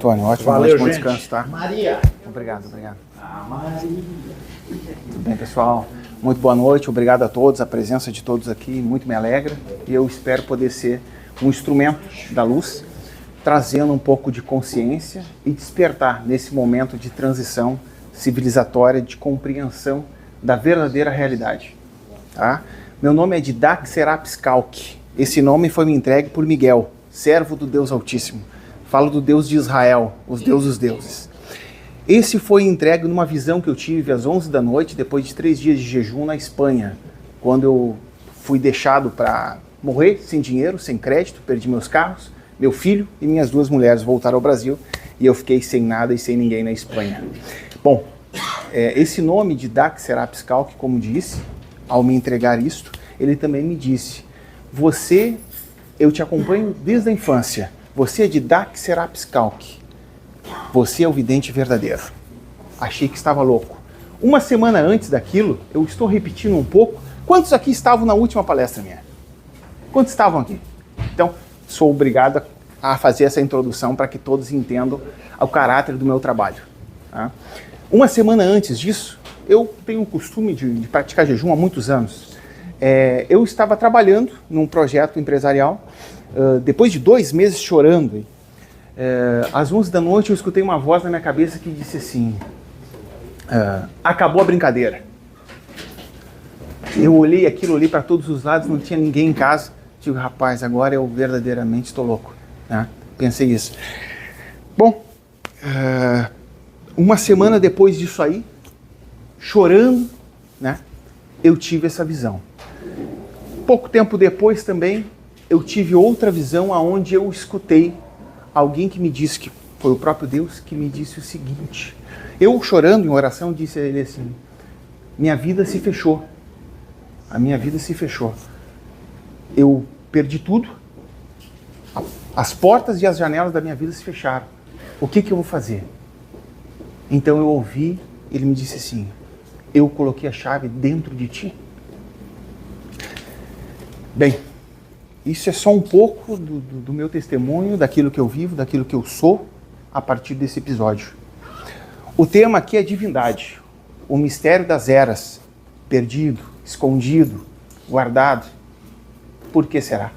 Antônio. Ótimo. Valeu, bom gente. Descanso, tá? Maria. Obrigado. Maria. Tudo bem, pessoal? Muito boa noite. Obrigado a todos. A presença de todos aqui muito me alegra. E eu espero poder ser um instrumento da luz, trazendo um pouco de consciência e despertar nesse momento de transição civilizatória, de compreensão da verdadeira realidade. Tá? Meu nome é Didac Serapis Calque. Esse nome foi me entregue por Miguel, servo do Deus Altíssimo. Falo do Deus de Israel, os Deus dos deuses. Esse foi entregue numa visão que eu tive às 11 da noite, depois de 3 dias de jejum na Espanha, quando eu fui deixado para morrer sem dinheiro, sem crédito, perdi meus carros, meu filho e minhas 2 mulheres voltaram ao Brasil e eu fiquei sem nada e sem ninguém na Espanha. Bom, esse nome de Didac Serapis Calque, como disse, ao me entregar isto, ele também me disse: eu te acompanho desde a infância, você é Didac Serapis Calque, você é o vidente verdadeiro. Achei que estava louco. Uma semana antes daquilo, eu estou repetindo um pouco. Quantos aqui estavam na última palestra minha? Quantos estavam aqui? Então, sou obrigado a fazer essa introdução para que todos entendam o caráter do meu trabalho. Tá? Uma semana antes disso, eu tenho o costume de praticar jejum há muitos anos. Eu estava trabalhando num projeto empresarial, depois de 2 meses chorando. Às 11 da noite eu escutei uma voz na minha cabeça que disse assim: acabou a brincadeira. Eu olhei aquilo, olhei para todos os lados, não tinha ninguém em casa. Digo, rapaz, agora eu verdadeiramente estou louco. Né? Pensei isso. Bom, uma semana depois disso aí, chorando, né, eu tive essa visão. Pouco tempo depois também, eu tive outra visão onde eu escutei alguém que me disse, que foi o próprio Deus, que me disse o seguinte. Eu, chorando em oração, disse a ele assim: minha vida se fechou. A minha vida se fechou. Eu perdi tudo. As portas e as janelas da minha vida se fecharam. O que eu vou fazer? Então eu ouvi, ele me disse assim: eu coloquei a chave dentro de ti. Bem, isso é só um pouco do meu testemunho, daquilo que eu vivo, daquilo que eu sou, a partir desse episódio. O tema aqui é divindade, o mistério das eras, perdido, escondido, guardado. Por que será?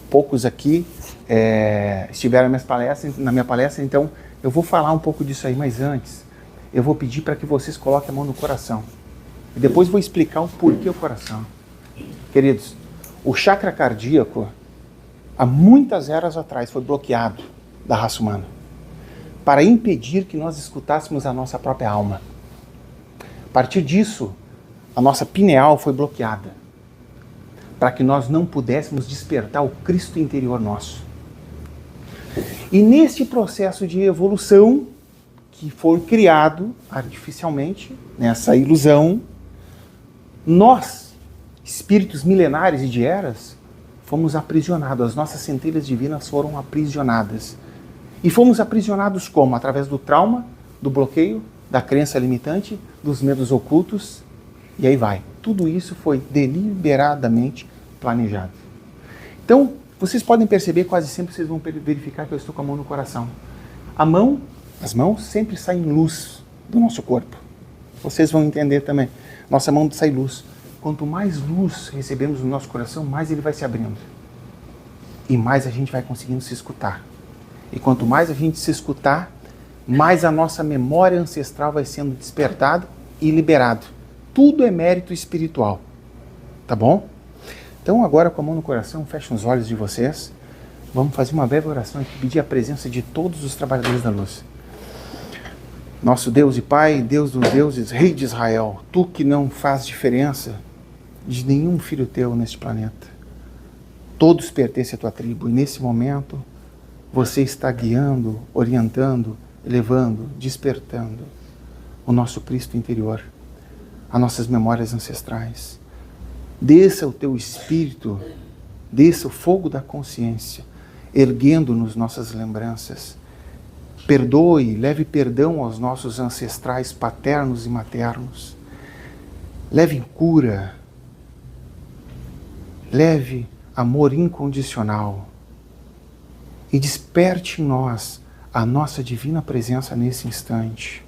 Poucos aqui estiveram na minha palestra, então eu vou falar um pouco disso aí, mas antes eu vou pedir para que vocês coloquem a mão no coração. E depois vou explicar o porquê o coração. Queridos, o chakra cardíaco, há muitas eras atrás, foi bloqueado da raça humana para impedir que nós escutássemos a nossa própria alma. A partir disso, a nossa pineal foi bloqueada para que nós não pudéssemos despertar o Cristo interior nosso. E neste processo de evolução que foi criado artificialmente, nessa ilusão, nós, espíritos milenares e de eras, fomos aprisionados, as nossas centelhas divinas foram aprisionadas. E fomos aprisionados como? Através do trauma, do bloqueio, da crença limitante, dos medos ocultos, e aí vai. Tudo isso foi deliberadamente planejado. Então, vocês podem perceber, quase sempre vocês vão verificar que eu estou com a mão no coração. As mãos sempre saem luz do nosso corpo. Vocês vão entender também. Nossa mão sai luz. Quanto mais luz recebemos no nosso coração, mais ele vai se abrindo. E mais a gente vai conseguindo se escutar. E quanto mais a gente se escutar, mais a nossa memória ancestral vai sendo despertada e liberada. Tudo é mérito espiritual. Tá bom? Então agora, com a mão no coração, fechem os olhos de vocês. Vamos fazer uma breve oração e pedir a presença de todos os trabalhadores da luz. Nosso Deus e Pai, Deus dos deuses, Rei de Israel, Tu que não faz diferença de nenhum filho Teu neste planeta. Todos pertencem à Tua tribo e nesse momento Você está guiando, orientando, elevando, despertando o nosso Cristo interior, as nossas memórias ancestrais. Desça o Teu Espírito, desça o fogo da consciência, erguendo-nos nossas lembranças. Perdoe, leve perdão aos nossos ancestrais paternos e maternos. Leve cura, leve amor incondicional e desperte em nós a nossa divina presença nesse instante.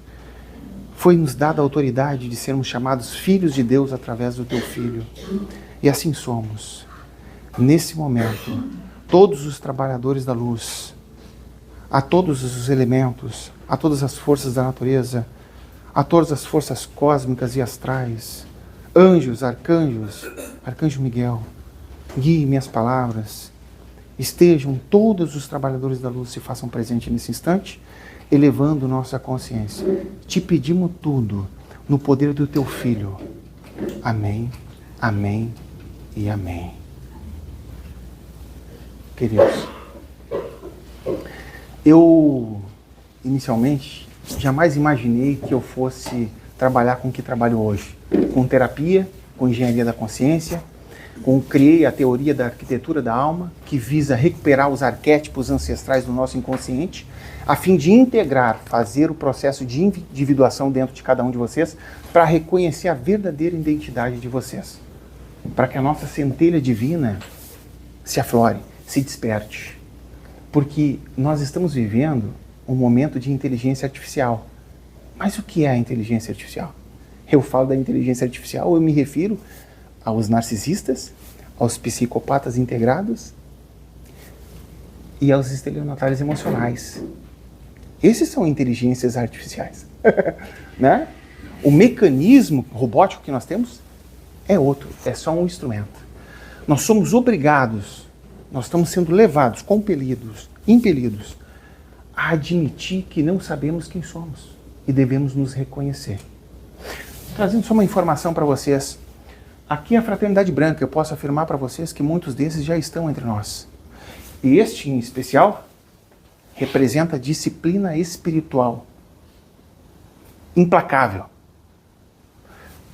Foi-nos dada a autoridade de sermos chamados filhos de Deus através do teu Filho. E assim somos. Nesse momento, todos os trabalhadores da luz, a todos os elementos, a todas as forças da natureza, a todas as forças cósmicas e astrais, anjos, arcanjos, Arcanjo Miguel, guie minhas palavras, estejam todos os trabalhadores da luz, se façam presente nesse instante, elevando nossa consciência. Te pedimos tudo no poder do teu Filho. Amém, amém e amém. Queridos, eu inicialmente jamais imaginei que eu fosse trabalhar com o que trabalho hoje, com terapia, com engenharia da consciência, criei a teoria da arquitetura da alma, que visa recuperar os arquétipos ancestrais do nosso inconsciente, a fim de integrar, fazer o processo de individuação dentro de cada um de vocês, para reconhecer a verdadeira identidade de vocês, para que a nossa centelha divina se aflore, se desperte. Porque nós estamos vivendo um momento de inteligência artificial. Mas o que é a inteligência artificial? Eu falo da inteligência artificial, eu me refiro aos narcisistas, aos psicopatas integrados e aos estelionatários emocionais. Esses são inteligências artificiais. Né? O mecanismo robótico que nós temos é outro, é só um instrumento. Nós somos obrigados, nós estamos sendo levados, compelidos, impelidos a admitir que não sabemos quem somos e devemos nos reconhecer. Trazendo só uma informação para vocês. Aqui é a Fraternidade Branca, eu posso afirmar para vocês que muitos desses já estão entre nós. E este, em especial, representa a disciplina espiritual. Implacável.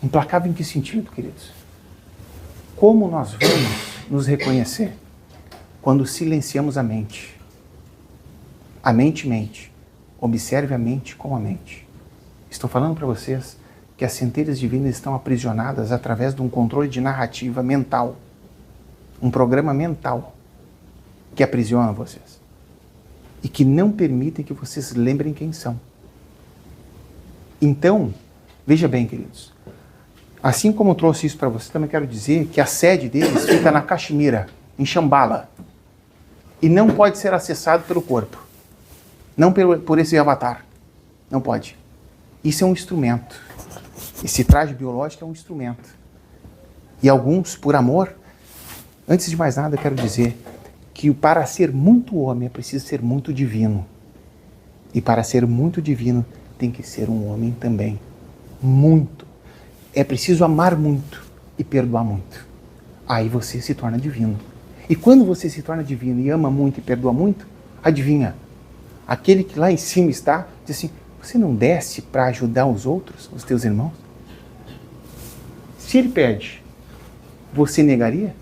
Implacável em que sentido, queridos? Como nós vamos nos reconhecer? Quando silenciamos a mente. A mente mente. Observe a mente com a mente. Estou falando para vocês que as centelhas divinas estão aprisionadas através de um controle de narrativa mental. Um programa mental que aprisiona vocês. E que não permitem que vocês lembrem quem são. Então, veja bem, queridos. Assim como eu trouxe isso para vocês, também quero dizer que a sede deles fica na Caxemira, em Shambhala. E não pode ser acessado pelo corpo. Não por esse avatar. Não pode. Isso é um instrumento. Esse traje biológico é um instrumento. E alguns, por amor, antes de mais nada, eu quero dizer que para ser muito homem é preciso ser muito divino. E para ser muito divino tem que ser um homem também. Muito. É preciso amar muito e perdoar muito. Aí você se torna divino. E quando você se torna divino e ama muito e perdoa muito, adivinha? Aquele que lá em cima está, diz assim, você não desce para ajudar os outros, os teus irmãos? Se ele pede, você negaria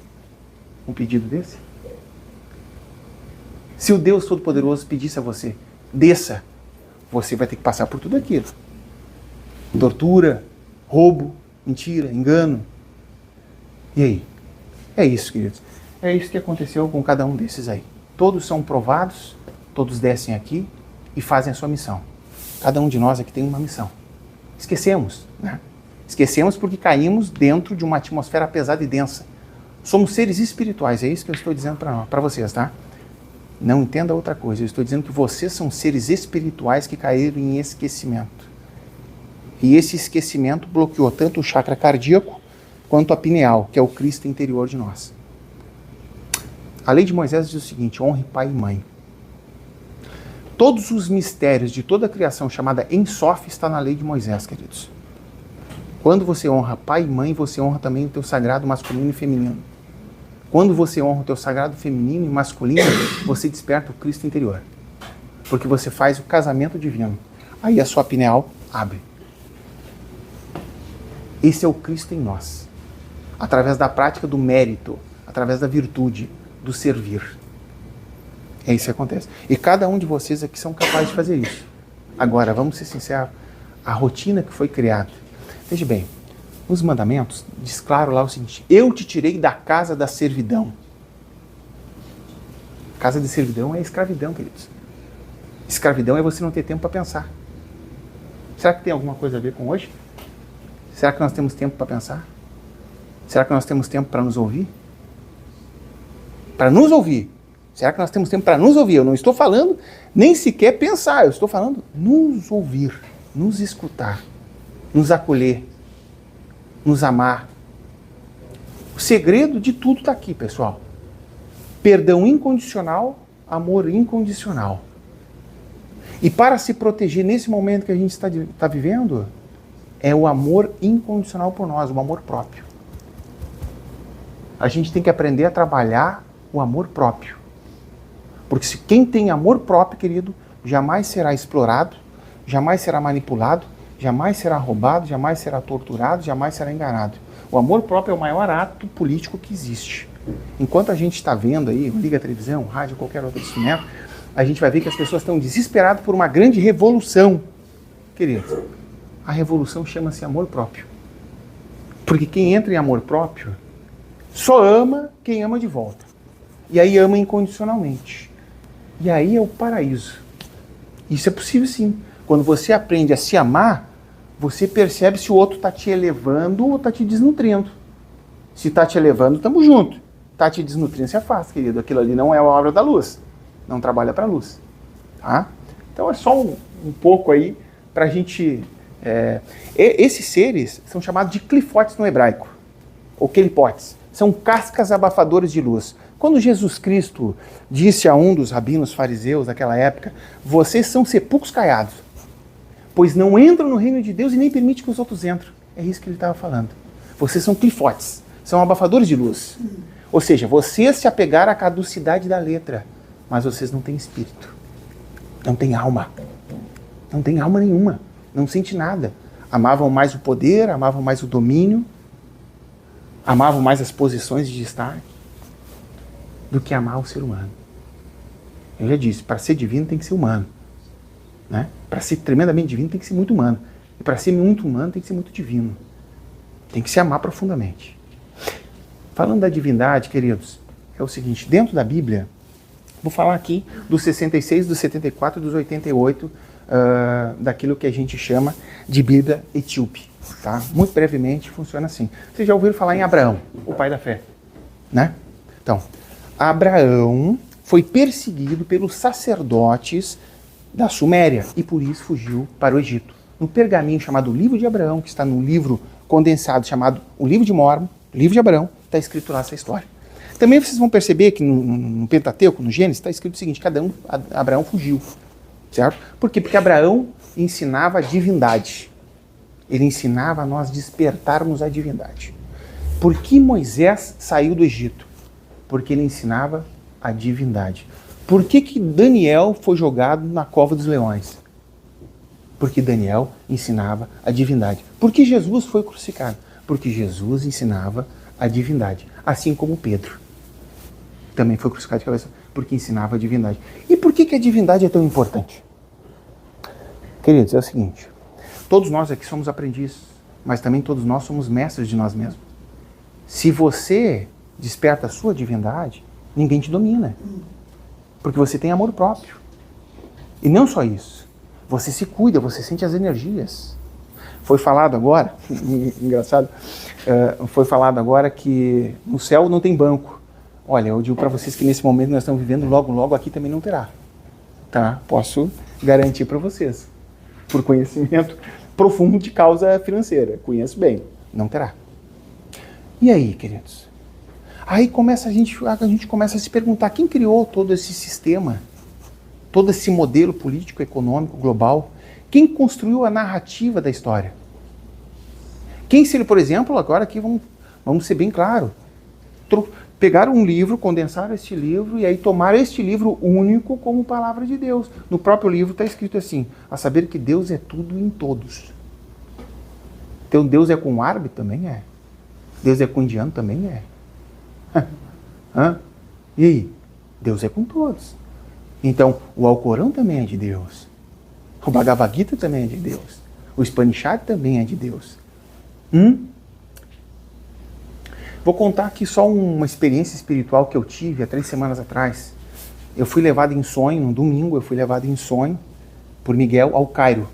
um pedido desse? Se o Deus Todo-Poderoso pedisse a você, desça, você vai ter que passar por tudo aquilo. Tortura, roubo, mentira, engano. E aí? É isso, queridos. É isso que aconteceu com cada um desses aí. Todos são provados, todos descem aqui e fazem a sua missão. Cada um de nós aqui tem uma missão. Esquecemos, né? Esquecemos porque caímos dentro de uma atmosfera pesada e densa. Somos seres espirituais, é isso que eu estou dizendo para vocês, tá? Não entenda outra coisa, eu estou dizendo que vocês são seres espirituais que caíram em esquecimento. E esse esquecimento bloqueou tanto o chakra cardíaco quanto a pineal, que é o Cristo interior de nós. A lei de Moisés diz o seguinte, honre pai e mãe. Todos os mistérios de toda a criação chamada Ensof está na lei de Moisés, queridos. Quando você honra pai e mãe, você honra também o teu sagrado masculino e feminino. Quando você honra o teu sagrado feminino e masculino, você desperta o Cristo interior. Porque você faz o casamento divino. Aí a sua pineal abre. Esse é o Cristo em nós. Através da prática do mérito, através da virtude, do servir. É isso que acontece. E cada um de vocês aqui são capazes de fazer isso. Agora, vamos ser sinceros, a rotina que foi criada. Veja bem, nos mandamentos, diz claro lá o seguinte, eu te tirei da casa da servidão. Casa de servidão é escravidão, queridos. Escravidão é você não ter tempo para pensar. Será que tem alguma coisa a ver com hoje? Será que nós temos tempo para pensar? Será que nós temos tempo para nos ouvir? Para nos ouvir. Será que nós temos tempo para nos ouvir? Eu não estou falando nem sequer pensar, eu estou falando nos ouvir, nos escutar, nos acolher, nos amar. O segredo de tudo está aqui, pessoal. Perdão incondicional, amor incondicional. E para se proteger nesse momento que a gente está vivendo, é o amor incondicional por nós, o amor próprio. A gente tem que aprender a trabalhar o amor próprio. Porque se quem tem amor próprio, querido, jamais será explorado, jamais será manipulado, jamais será roubado, jamais será torturado, jamais será enganado. O amor próprio é o maior ato político que existe. Enquanto a gente está vendo aí, liga a televisão, rádio, qualquer outro instrumento, a gente vai ver que as pessoas estão desesperadas por uma grande revolução. Queridos, a revolução chama-se amor próprio. Porque quem entra em amor próprio só ama quem ama de volta. E aí ama incondicionalmente. E aí é o paraíso. Isso é possível sim. Quando você aprende a se amar, você percebe se o outro está te elevando ou está te desnutrindo. Se está te elevando, estamos juntos. Está te desnutrindo, se afasta, querido. Aquilo ali não é a obra da luz. Não trabalha para a luz. Tá? Então é só um pouco aí para a gente... esses seres são chamados de clifotes no hebraico. Ou quelipotes. São cascas abafadoras de luz. Quando Jesus Cristo disse a um dos rabinos fariseus daquela época, vocês são sepulcros caiados, pois não entram no reino de Deus e nem permite que os outros entrem. É isso que ele estava falando. Vocês são clifotes, são abafadores de luz. Ou seja, vocês se apegaram à caducidade da letra, mas vocês não têm espírito. Não têm alma. Não têm alma nenhuma. Não sente nada. Amavam mais o poder, amavam mais o domínio, amavam mais as posições de destaque do que amar o ser humano. Eu já disse, para ser divino tem que ser humano. Né? Para ser tremendamente divino tem que ser muito humano. E para ser muito humano tem que ser muito divino. Tem que se amar profundamente. Falando da divindade, queridos, é o seguinte, dentro da Bíblia, vou falar aqui dos 66, dos 74 e dos 88, daquilo que a gente chama de Bíblia etíope. Tá? Muito brevemente, funciona assim. Vocês já ouviram falar em Abraão, o pai da fé? Né? Então, Abraão foi perseguido pelos sacerdotes da Suméria e por isso fugiu para o Egito. No pergaminho chamado Livro de Abraão, que está no livro condensado chamado o Livro de Mórmon, Livro de Abraão, está escrito lá essa história. Também vocês vão perceber que no Pentateuco, no Gênesis, está escrito o seguinte, Abraão fugiu, certo? Por quê? Porque Abraão ensinava a divindade. Ele ensinava a nós despertarmos a divindade. Por que Moisés saiu do Egito? Porque ele ensinava a divindade. Por que Daniel foi jogado na cova dos leões? Porque Daniel ensinava a divindade. Por que Jesus foi crucificado? Porque Jesus ensinava a divindade. Assim como Pedro também foi crucificado de cabeça, porque ensinava a divindade. E por que a divindade é tão importante? Queridos, é o seguinte, todos nós aqui somos aprendizes, mas também todos nós somos mestres de nós mesmos. Se você desperta a sua divindade, ninguém te domina. Porque você tem amor próprio. E não só isso. Você se cuida, você sente as energias. Foi falado agora, engraçado, foi falado agora que no céu não tem banco. Olha, eu digo para vocês que nesse momento nós estamos vivendo, logo, logo aqui também não terá. Tá? Posso garantir para vocês. Por conhecimento profundo de causa financeira. Conheço bem. Não terá. E aí, queridos? Aí a gente começa a se perguntar, quem criou todo esse sistema? Todo esse modelo político, econômico, global? Quem construiu a narrativa da história? Quem, se ele, por exemplo, agora aqui vamos ser bem claros, pegaram um livro, condensaram este livro e aí tomaram este livro único como palavra de Deus. No próprio livro está escrito assim, a saber que Deus é tudo em todos. Então Deus é com o árabe? Também é. Deus é com o indiano? Também é. E aí? Deus é com todos. Então, o Alcorão também é de Deus. O Bhagavad Gita também é de Deus. O Upanishad também é de Deus. Vou contar aqui só uma experiência espiritual que eu tive há 3 semanas atrás. eu fui levado em sonho, num domingo, eu fui levado em sonho por Miguel ao Cairo.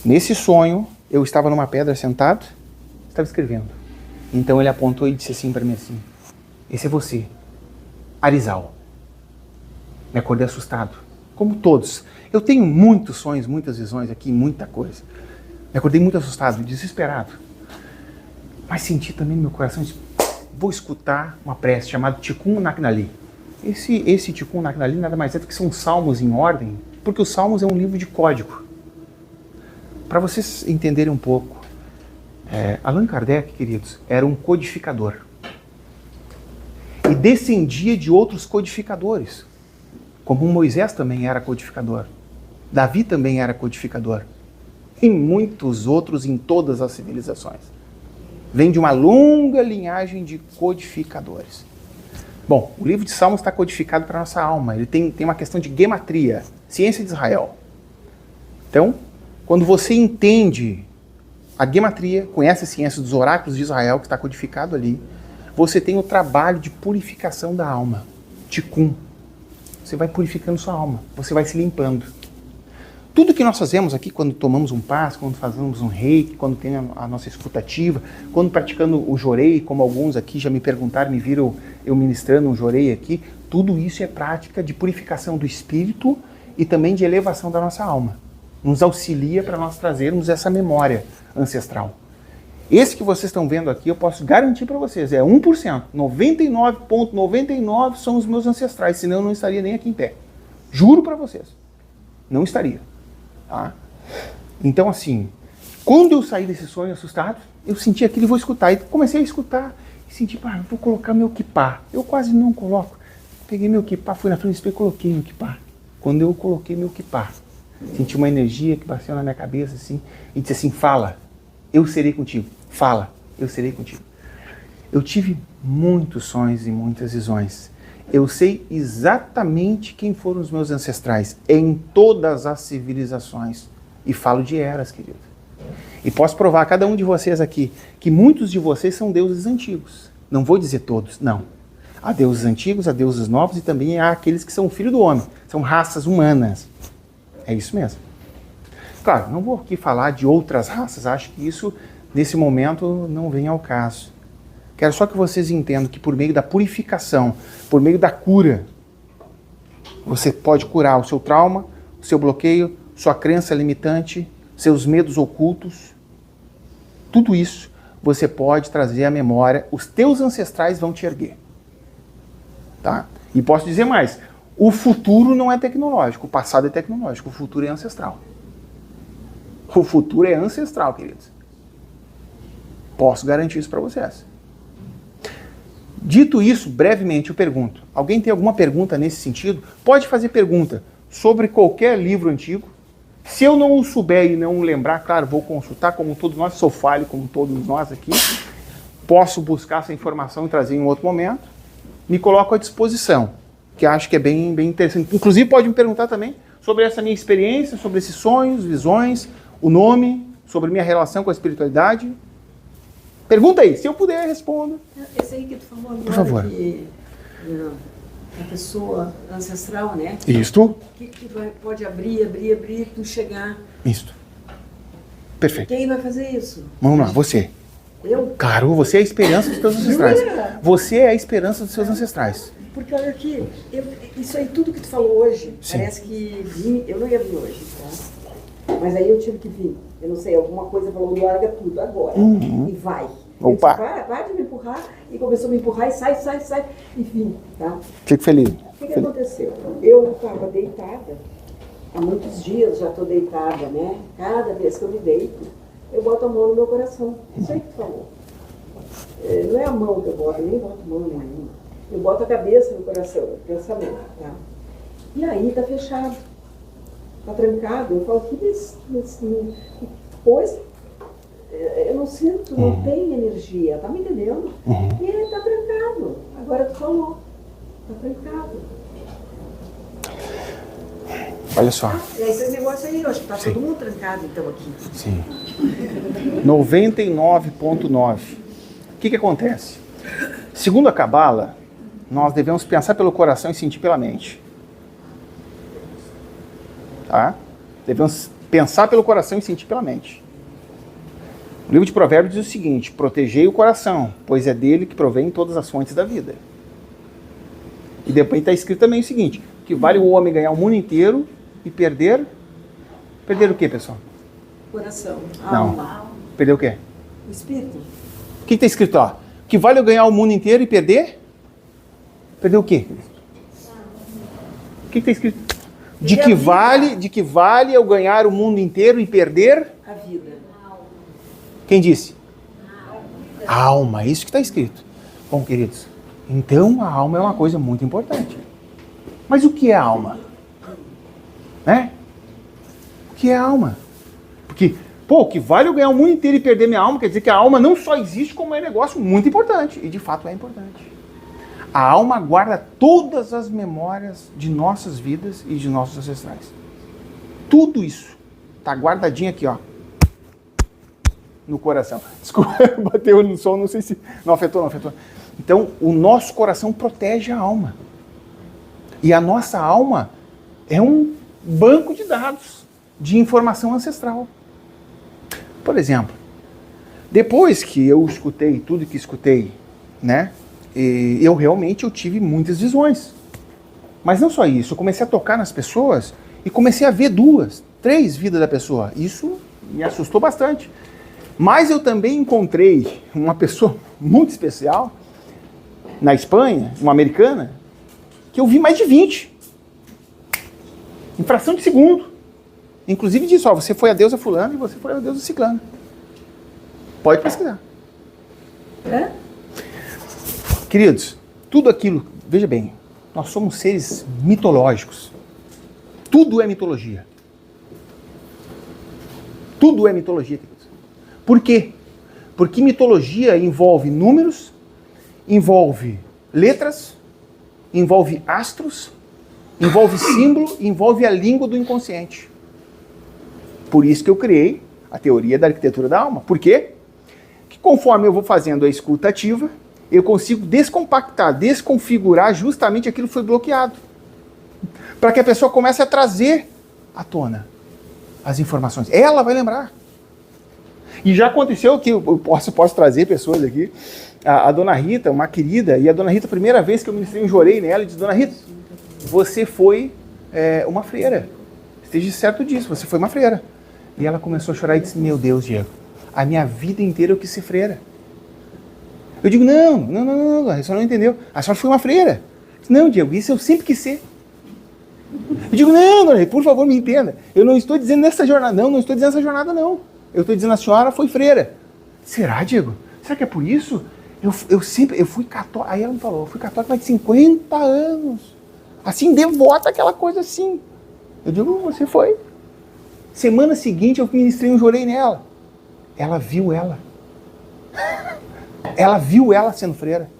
Nesse sonho, eu estava numa pedra sentado, estava escrevendo. Então ele apontou e disse assim para mim assim, esse é você, Arizal. Me acordei assustado, como todos. Eu tenho muitos sonhos, muitas visões aqui, muita coisa. Me acordei muito assustado, desesperado. Mas senti também no meu coração, disse, vou escutar uma prece chamada Tikkun Naknali. Esse Tikkun Naknali nada mais é do que são salmos em ordem, porque os salmos é um livro de código. Para vocês entenderem um pouco, Allan Kardec, queridos, era um codificador. E descendia de outros codificadores. Como Moisés também era codificador. Davi também era codificador. E muitos outros em todas as civilizações. Vem de uma longa linhagem de codificadores. Bom, o livro de Salmos está codificado para a nossa alma. Ele tem uma questão de gematria, ciência de Israel. Então, quando você entende a gematria, conhece a ciência dos oráculos de Israel, que está codificado ali, você tem o trabalho de purificação da alma. Tikkun. Você vai purificando sua alma, você vai se limpando. Tudo que nós fazemos aqui, quando tomamos um passe, quando fazemos um reiki, quando tem a nossa escutativa, quando praticando o jorei, como alguns aqui já me perguntaram, me viram eu ministrando um jorei aqui, tudo isso é prática de purificação do espírito e também de elevação da nossa alma. Nos auxilia para nós trazermos essa memória ancestral. Esse que vocês estão vendo aqui, eu posso garantir para vocês, é 1%. 99,99% são os meus ancestrais, senão eu não estaria nem aqui em pé. Juro para vocês. Não estaria. Tá? Então, assim, quando eu saí desse sonho assustado, eu senti aquilo e vou escutar. E comecei a escutar e senti, vou colocar meu kippah. Eu quase não coloco. Peguei meu kippah, fui na frente do espelho e coloquei meu kippah. Quando eu coloquei meu kippah, senti uma energia que bateu na minha cabeça assim, e disse assim, fala, eu serei contigo. Fala, eu serei contigo. Eu tive muitos sonhos e muitas visões. Eu sei exatamente quem foram os meus ancestrais em todas as civilizações. E falo de eras, querido. E posso provar a cada um de vocês aqui que muitos de vocês são deuses antigos. Não vou dizer todos, não. Há deuses antigos, há deuses novos e também há aqueles que são filho do homem. São raças humanas. É isso mesmo. Claro, não vou aqui falar de outras raças. Acho que isso, nesse momento, não vem ao caso. Quero só que vocês entendam que por meio da purificação, por meio da cura, você pode curar o seu trauma, o seu bloqueio, sua crença limitante, seus medos ocultos. Tudo isso você pode trazer à memória. Os teus ancestrais vão te erguer. Tá? E posso dizer mais. O futuro não é tecnológico. O passado é tecnológico. O futuro é ancestral. O futuro é ancestral, queridos. Posso garantir isso para vocês. Dito isso, brevemente eu pergunto. Alguém tem alguma pergunta nesse sentido? Pode fazer pergunta sobre qualquer livro antigo. Se eu não o souber e não o lembrar, claro, vou consultar, como todos nós, sou falho, como todos nós aqui. Posso buscar essa informação e trazer em outro momento. Me coloco à disposição, que acho que é bem interessante. Inclusive pode me perguntar também sobre essa minha experiência, sobre esses sonhos, visões, o nome, sobre minha relação com a espiritualidade. Pergunta aí, se eu puder, eu respondo. Esse aí que tu falou agora, por favor. Que a pessoa ancestral, né? Isto. Que pode abrir, tu chegar. Isto. Perfeito. Quem vai fazer isso? Vamos lá, você. Eu? Claro, você é a esperança dos seus ancestrais. Você é a esperança dos seus ancestrais. Porque olha aqui, isso aí tudo que tu falou hoje, Sim. parece que eu não ia vir hoje, tá? Mas aí eu tive que vir. Eu não sei, alguma coisa falou, larga tudo agora. E vai. Opa. Eu disse, para de me empurrar. E começou a me empurrar e sai. Enfim, tá? Fico feliz. O que aconteceu? Eu estava deitada, há muitos dias já estou deitada, né? Cada vez que eu me deito, eu boto a mão no meu coração. Isso aí que tu falou. Não é a mão que eu boto, nem boto mão nenhuma. Eu boto a cabeça no coração, o pensamento, tá? E aí tá fechado. Tá trancado. Eu falo, que coisa. Eu não sinto, não tem energia. Tá me entendendo? E ele tá trancado. Agora tu falou. Tá trancado. Olha só. E aí esse negócio aí, eu acho que tá todo mundo trancado então aqui. Sim. 99,9. O que acontece? Segundo a Cabala, nós devemos pensar pelo coração e sentir pela mente. Tá? Devemos pensar pelo coração e sentir pela mente. O livro de Provérbios diz o seguinte: protegei o coração, pois é dele que provém todas as fontes da vida. E depois está escrito também o seguinte: que vale o homem ganhar o mundo inteiro e perder... Perder o quê, pessoal? Coração, Não. alma, Perder o quê? o espírito. O que está escrito lá? Que vale eu ganhar o mundo inteiro e perder? Perder o quê? O que está escrito? De que vale eu ganhar o mundo inteiro e perder? A vida. Quem disse? A alma, isso que está escrito. Bom, queridos, então a alma é uma coisa muito importante. Mas o que é a alma? Né? O que é a alma? Porque, que vale eu ganhar o mundo inteiro e perder minha alma, quer dizer que a alma não só existe, como é um negócio muito importante. E de fato é importante. A alma guarda todas as memórias de nossas vidas e de nossos ancestrais. Tudo isso está guardadinho aqui, ó, no coração. Desculpa, bateu no som, não sei se... Não afetou. Então, o nosso coração protege a alma. E a nossa alma é um banco de dados, de informação ancestral. Por exemplo, depois que eu escutei tudo que escutei, né? Eu tive muitas visões. Mas não só isso, eu comecei a tocar nas pessoas e comecei a ver 2, 3 vidas da pessoa. Isso me assustou bastante. Mas eu também encontrei uma pessoa muito especial na Espanha, uma americana, que eu vi mais de 20. Em fração de segundo. Inclusive disse, você foi a deusa fulana e você foi a deusa ciclana. Pode pesquisar. É? Queridos, tudo aquilo, veja bem, nós somos seres mitológicos. Tudo é mitologia. Tudo é mitologia, queridos. Por quê? Porque mitologia envolve números, envolve letras, envolve astros, envolve símbolo, envolve a língua do inconsciente. Por isso que eu criei a teoria da arquitetura da alma. Por quê? Que conforme eu vou fazendo a escuta ativa, eu consigo descompactar, desconfigurar justamente aquilo que foi bloqueado. Para que a pessoa comece a trazer à tona as informações. Ela vai lembrar. E já aconteceu que eu posso trazer pessoas aqui. A dona Rita, uma querida, e a dona Rita, a primeira vez que eu ministrei um jorei nela, eu disse, dona Rita, você foi uma freira. Esteja certo disso, você foi uma freira. E ela começou a chorar e disse, meu Deus, Diego, a minha vida inteira eu quis ser freira. Eu digo, não, a senhora não entendeu. A senhora foi uma freira. Não, Diego, isso eu sempre quis ser. Eu digo, não, por favor, me entenda. Eu não estou dizendo nessa jornada, não estou dizendo essa jornada, não. Eu estou dizendo a senhora foi freira. Será, Diego? Será que é por isso? Eu fui católica. Aí ela me falou, eu fui católica mais de 50 anos. Assim, devota, aquela coisa assim. Eu digo, você foi. Semana seguinte eu ministrei um jorei nela. Ela viu ela. Ela viu ela sendo freira.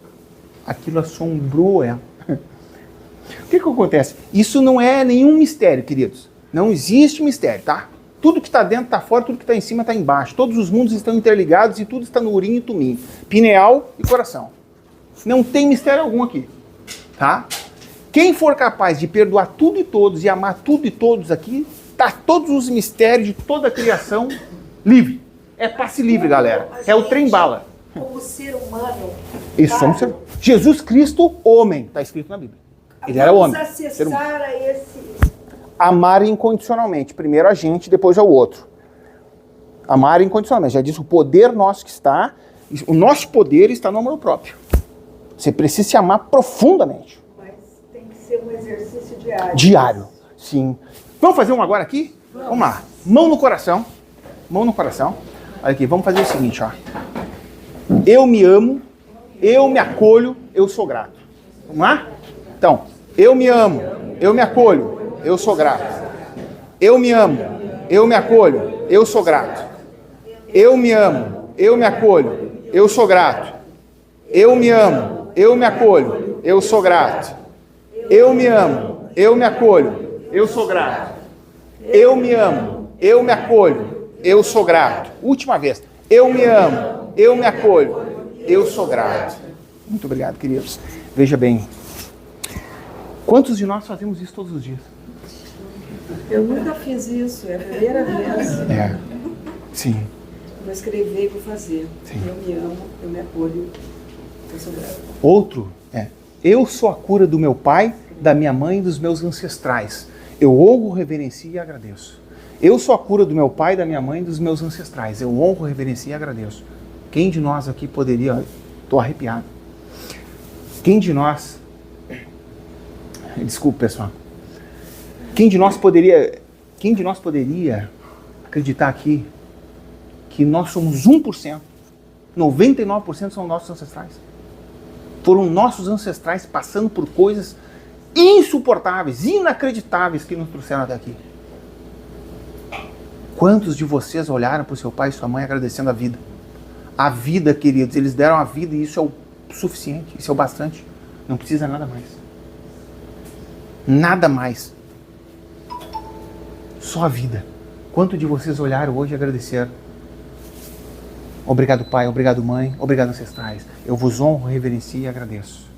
Aquilo assombrou ela. O que acontece? Isso não é nenhum mistério, queridos. Não existe mistério, tá? Tudo que está dentro está fora, tudo que está em cima está embaixo. Todos os mundos estão interligados e tudo está no urim e tumim. Pineal e coração. Não tem mistério algum aqui. Tá? Quem for capaz de perdoar tudo e todos e amar tudo e todos aqui, tá todos os mistérios de toda a criação livre. É passe livre, galera. É o trem-bala. Como ser humano. Isso, somos ser... Jesus Cristo, homem, está escrito na Bíblia. Ele era homem. Vamos acessar a esse... Amar incondicionalmente. Primeiro a gente, depois ao outro. Amar incondicionalmente. Já disse o poder nosso que está... O nosso poder está no amor próprio. Você precisa se amar profundamente. Mas tem que ser um exercício diário. Diário, sim. Vamos fazer um agora aqui? Vamos lá. Mão no coração. Mão no coração. Olha aqui, vamos fazer o seguinte, ó. Eu me amo, eu me acolho, eu sou grato. Vamos lá? Então, eu me amo, eu me acolho, eu sou grato. Eu me amo, eu me acolho, eu sou grato. Eu me amo, eu me acolho, eu sou grato. Eu me amo, eu me acolho, eu sou grato. Eu me amo, eu me acolho, eu sou grato. Eu me amo, eu me acolho, eu sou grato. Última vez. Eu me amo, eu me acolho, eu sou grato. Muito obrigado, queridos. Veja bem, Quantos de nós fazemos isso todos os dias? Eu nunca fiz isso, é a primeira vez. É, sim. Vou escrever e vou fazer. Sim. Eu me amo, eu me acolho, eu sou grata. Outro é: eu sou a cura do meu pai, da minha mãe e dos meus ancestrais. Eu honro, reverencio e agradeço. Eu sou a cura do meu pai, da minha mãe e dos meus ancestrais. Eu honro, reverencio e agradeço. Quem de nós aqui poderia... Estou arrepiado. Quem de nós... Desculpe, pessoal. Quem de nós poderia acreditar aqui que nós somos 1%, 99% são nossos ancestrais? Foram nossos ancestrais passando por coisas insuportáveis, inacreditáveis que nos trouxeram até aqui. Quantos de vocês olharam para o seu pai e sua mãe agradecendo a vida? A vida, queridos, eles deram a vida e isso é o suficiente, isso é o bastante. Não precisa nada mais. Nada mais. Só a vida. Quanto de vocês olharam hoje e agradeceram? Obrigado, pai, obrigado, mãe, obrigado, ancestrais. Eu vos honro, reverencio e agradeço.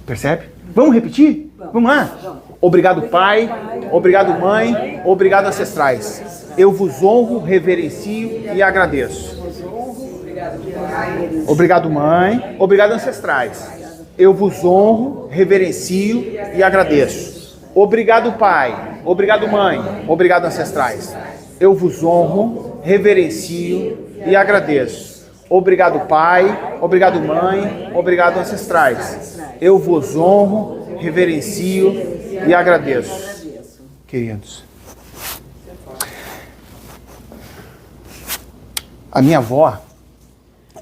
Percebe? Vamos repetir? Vamos lá? Obrigado, pai, obrigado, mãe, obrigado, ancestrais. Eu vos honro, reverencio e agradeço. Obrigado, mãe, obrigado, ancestrais. Eu vos honro, reverencio e agradeço. Obrigado, pai, obrigado, mãe, obrigado, ancestrais. Eu vos honro, reverencio e agradeço. Obrigado, pai, obrigado, mãe, obrigado, ancestrais. Eu vos honro, reverencio e agradeço. Queridos, a minha avó,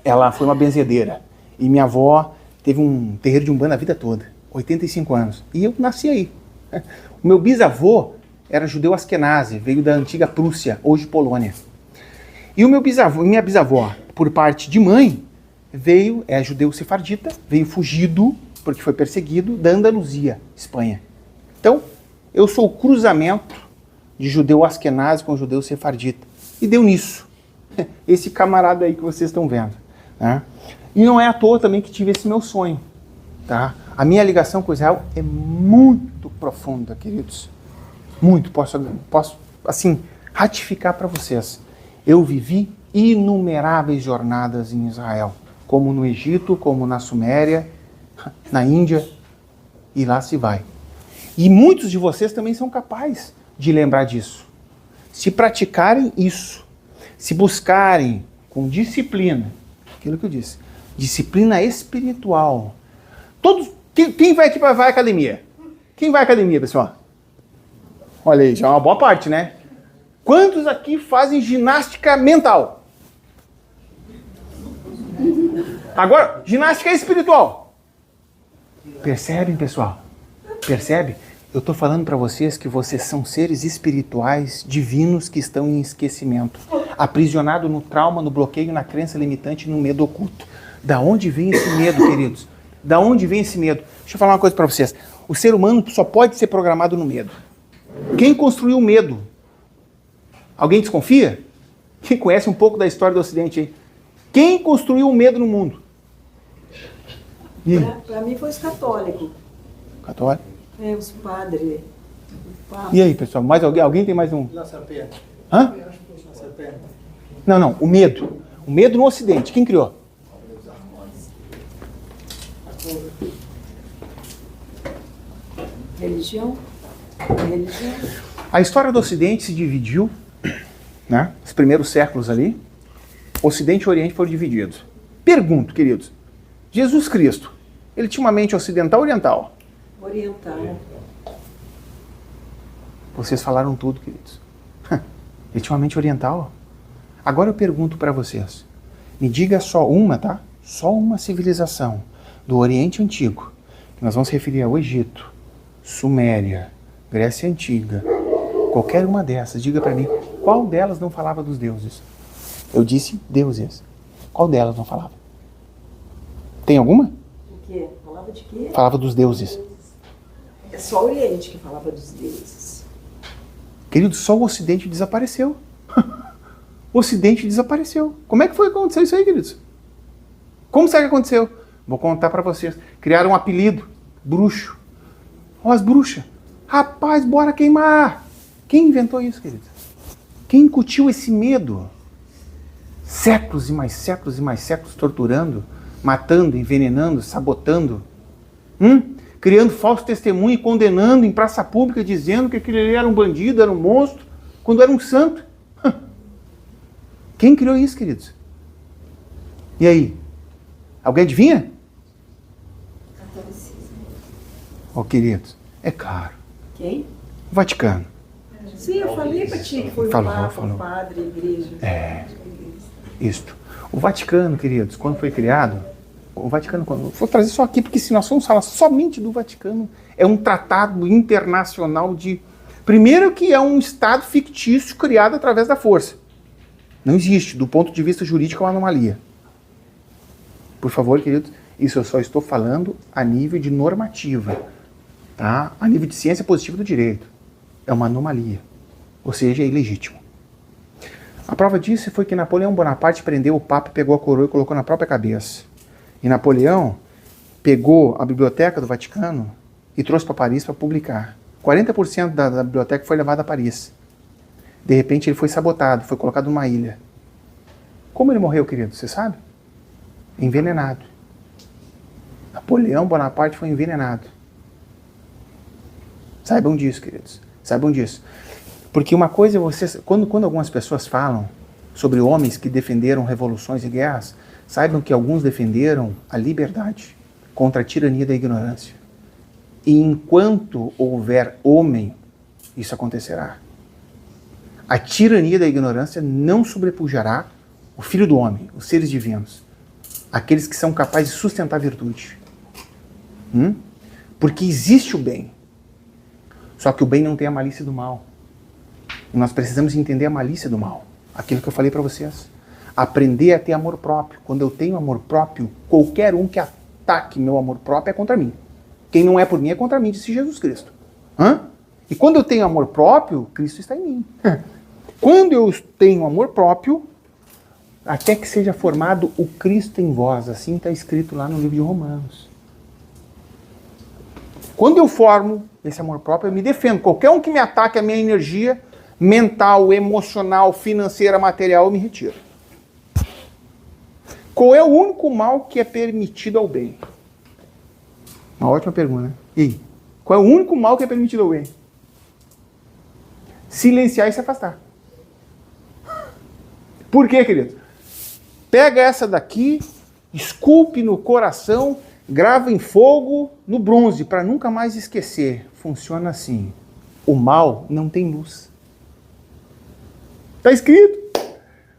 ela foi uma benzedeira. E minha avó teve um terreiro de Umbanda a vida toda, 85 anos. E eu nasci aí. O meu bisavô era judeu askenazi, veio da antiga Prússia, hoje Polônia. E o meu bisavô, minha bisavó, por parte de mãe, é judeu sefardita, veio fugido, porque foi perseguido, da Andaluzia, Espanha. Então, eu sou o cruzamento de judeu askenazi com judeu sefardita. E deu nisso. Esse camarada aí que vocês estão vendo. Né? E não é à toa também que tive esse meu sonho. Tá? A minha ligação com Israel é muito profunda, queridos. Muito. Posso assim, ratificar para vocês. Eu vivi inumeráveis jornadas em Israel. Como no Egito, como na Suméria, na Índia. E lá se vai. E muitos de vocês também são capazes de lembrar disso. Se praticarem isso, se buscarem com disciplina, aquilo que eu disse, disciplina espiritual. Quem vai aqui para a academia? Quem vai à academia, pessoal? Olha aí, já é uma boa parte, né? Quantos aqui fazem ginástica mental? Agora, ginástica espiritual. Percebem, pessoal? Percebe? Eu estou falando para vocês que vocês são seres espirituais, divinos, que estão em esquecimento, aprisionados no trauma, no bloqueio, na crença limitante, no medo oculto. Da onde vem esse medo, queridos? Da onde vem esse medo? Deixa eu falar uma coisa para vocês. O ser humano só pode ser programado no medo. Quem construiu o medo? Alguém desconfia? Quem conhece um pouco da história do Ocidente aí? Quem construiu o medo no mundo? Para mim foi os católicos. Católico? É, os padres. E aí, pessoal? Mais alguém? Alguém tem mais um? La serpente. Hã? La serpente. Não. O medo. O medo no Ocidente. Quem criou? Religião? Religião? A história do Ocidente se dividiu, né? Os primeiros séculos ali, Ocidente e Oriente foram divididos. Pergunto, queridos, Jesus Cristo, ele tinha uma mente ocidental ou oriental? Oriental. Vocês falaram tudo, queridos. Ele tinha uma mente oriental. Agora eu pergunto para vocês, me diga só uma, tá? Só uma civilização do Oriente Antigo, que nós vamos se referir ao Egito, Suméria, Grécia Antiga, qualquer uma dessas, diga para mim, qual delas não falava dos deuses? Eu disse deuses. Qual delas não falava? Tem alguma? O quê? Falava de quê? Falava dos deuses. É só o Oriente que falava dos deuses. Querido, só o Ocidente desapareceu. O Ocidente desapareceu. Como é que foi que aconteceu isso aí, queridos? Como será que aconteceu? Vou contar para vocês. Criaram um apelido, bruxo. Ó, as bruxas. Rapaz, bora queimar. Quem inventou isso, querido? Quem incutiu esse medo? Séculos e mais séculos e mais séculos torturando, matando, envenenando, sabotando. Criando falso testemunho e condenando em praça pública, dizendo que aquele era um bandido, era um monstro, quando era um santo. Quem criou isso, queridos? E aí? Alguém adivinha? Catolicismo. Ó, queridos, é claro. Quem? O Vaticano. Sim, eu falei pra ti que foi Falou. um padre, igreja. Isto. O Vaticano, queridos, quando foi criado, o Vaticano, vou trazer só aqui, porque se nós formos falar somente do Vaticano, é um tratado internacional de... Primeiro que é um Estado fictício criado através da força. Não existe, do ponto de vista jurídico, é uma anomalia. Por favor, queridos, isso eu só estou falando a nível de normativa, tá? A nível de ciência positiva do direito. É uma anomalia, ou seja, é ilegítimo. A prova disso foi que Napoleão Bonaparte prendeu o Papa, pegou a coroa e colocou na própria cabeça. E Napoleão pegou a biblioteca do Vaticano e trouxe para Paris para publicar. 40% da biblioteca foi levada a Paris. De repente ele foi sabotado, foi colocado numa ilha. Como ele morreu, querido? Você sabe? Envenenado. Napoleão Bonaparte foi envenenado. Saibam disso, queridos. Saibam disso. Porque uma coisa é vocês... Quando algumas pessoas falam sobre homens que defenderam revoluções e guerras, saibam que alguns defenderam a liberdade contra a tirania da ignorância. E enquanto houver homem, isso acontecerá. A tirania da ignorância não sobrepujará o Filho do Homem, os seres divinos, aqueles que são capazes de sustentar a virtude. Porque existe o bem. Só que o bem não tem a malícia do mal. E nós precisamos entender a malícia do mal. Aquilo que eu falei para vocês. Aprender a ter amor próprio. Quando eu tenho amor próprio, qualquer um que ataque meu amor próprio é contra mim. Quem não é por mim é contra mim, disse Jesus Cristo. E quando eu tenho amor próprio, Cristo está em mim. Quando eu tenho amor próprio, até que seja formado o Cristo em vós. Assim está escrito lá no livro de Romanos. Quando eu formo esse amor próprio, eu me defendo. Qualquer um que me ataque a minha energia mental, emocional, financeira, material, eu me retiro. Qual é o único mal que é permitido ao bem? Uma ótima pergunta, né? E aí? Qual é o único mal que é permitido ao bem? Silenciar e se afastar. Por quê, querido? Pega essa daqui, esculpe no coração, grava em fogo no bronze, para nunca mais esquecer. Funciona assim. O mal não tem luz. Está escrito.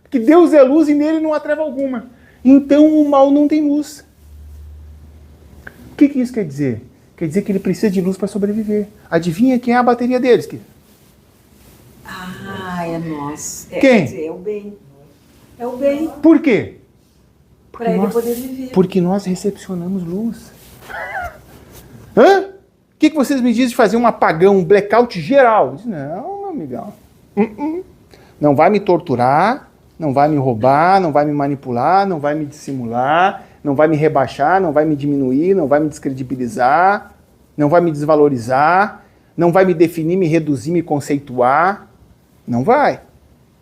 Que Deus é luz e nele não há treva alguma. Então o mal não tem luz. O que isso quer dizer? Quer dizer que ele precisa de luz para sobreviver. Adivinha quem é a bateria deles? É nós. Quem? Quer dizer, é o bem. É o bem. Por quê? Para ele poder viver. Porque nós recepcionamos luz. O que vocês me dizem de fazer um apagão, um blackout geral? Eu disse, não, meu amigão. Não vai me torturar, não vai me roubar, não vai me manipular, não vai me dissimular, não vai me rebaixar, não vai me diminuir, não vai me descredibilizar, não vai me desvalorizar, não vai me definir, me reduzir, me conceituar. Não vai.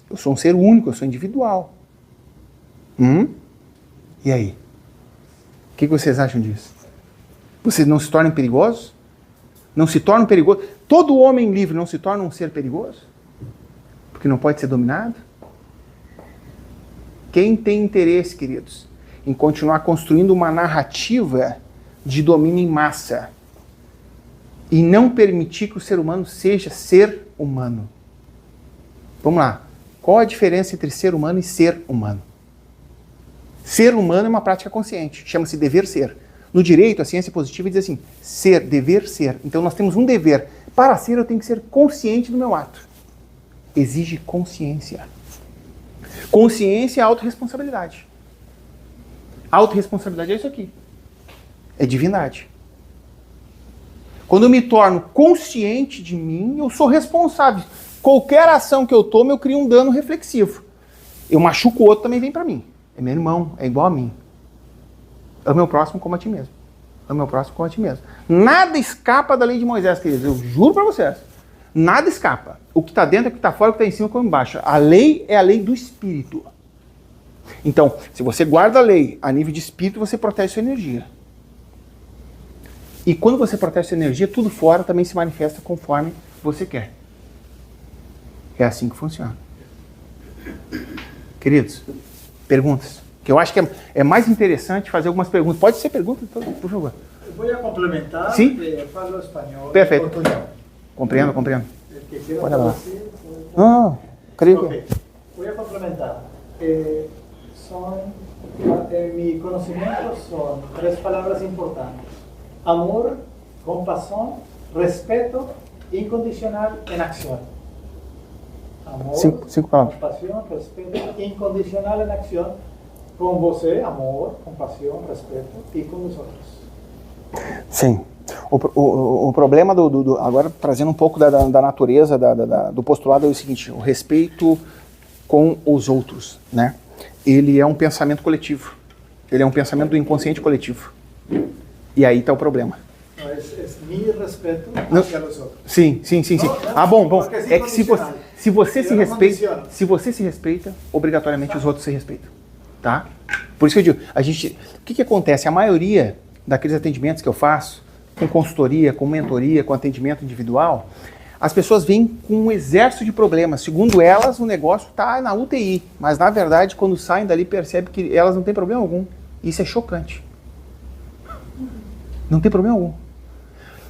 Eu sou um ser único, eu sou individual. E aí? O que vocês acham disso? Vocês não se tornam perigosos? Não se tornam perigosos? Todo homem livre não se torna um ser perigoso? Porque não pode ser dominado? Quem tem interesse, queridos, em continuar construindo uma narrativa de domínio em massa e não permitir que o ser humano seja ser humano? Vamos lá. Qual a diferença entre ser humano e ser humano? Ser humano é uma prática consciente, chama-se dever ser. No direito, a ciência positiva diz assim, ser, dever ser. Então nós temos um dever. Para ser, eu tenho que ser consciente do meu ato. Exige consciência. Consciência é autorresponsabilidade. Autorresponsabilidade é isso aqui. É divindade. Quando eu me torno consciente de mim, eu sou responsável. Qualquer ação que eu tomo, eu crio um dano reflexivo. Eu machuco o outro, também vem para mim. É meu irmão, é igual a mim. É o meu próximo como a ti mesmo. Ame meu próximo como a ti mesmo. Nada escapa da lei de Moisés, queridos. Eu juro para vocês. Nada escapa. O que está dentro é o que está fora, o que está em cima é o que está embaixo. A lei é a lei do espírito. Então, se você guarda a lei a nível de espírito, você protege sua energia. E quando você protege sua energia, tudo fora também se manifesta conforme você quer. É assim que funciona. Queridos, perguntas. Que eu acho que é mais interessante fazer algumas perguntas. Pode ser pergunta, por favor. Voy a complementar. Sí. Falo español. Perfecto. Portuñol. Compreendo. Quisiera Olha lá. traducir, Ah, creio que... Ok. Voy a complementar. Mi conocimiento son 3 palabras importantes. Amor, compasión, respeto, incondicional en acción. Amor, Cinco palavras. compasión, respeto, incondicional en acción. Com você, amor, compaixão, respeito, e com os outros. Sim. O problema agora trazendo um pouco da natureza do postulado é o seguinte: o respeito com os outros, né? Ele é um pensamento coletivo. Ele é um pensamento do inconsciente coletivo. E aí está o problema. Não, é meu respeito hacia os outros. Sim. Não, Bom. porque É que se você se Eu não respeita, condiciono. se você se respeita, obrigatoriamente os outros se respeitam. Tá? Por isso que eu digo, o que acontece? A maioria daqueles atendimentos que eu faço, com consultoria, com mentoria, com atendimento individual, as pessoas vêm com um exército de problemas. Segundo elas, o negócio está na UTI, mas na verdade, quando saem dali, percebem que elas não têm problema algum. Isso é chocante. Não tem problema algum.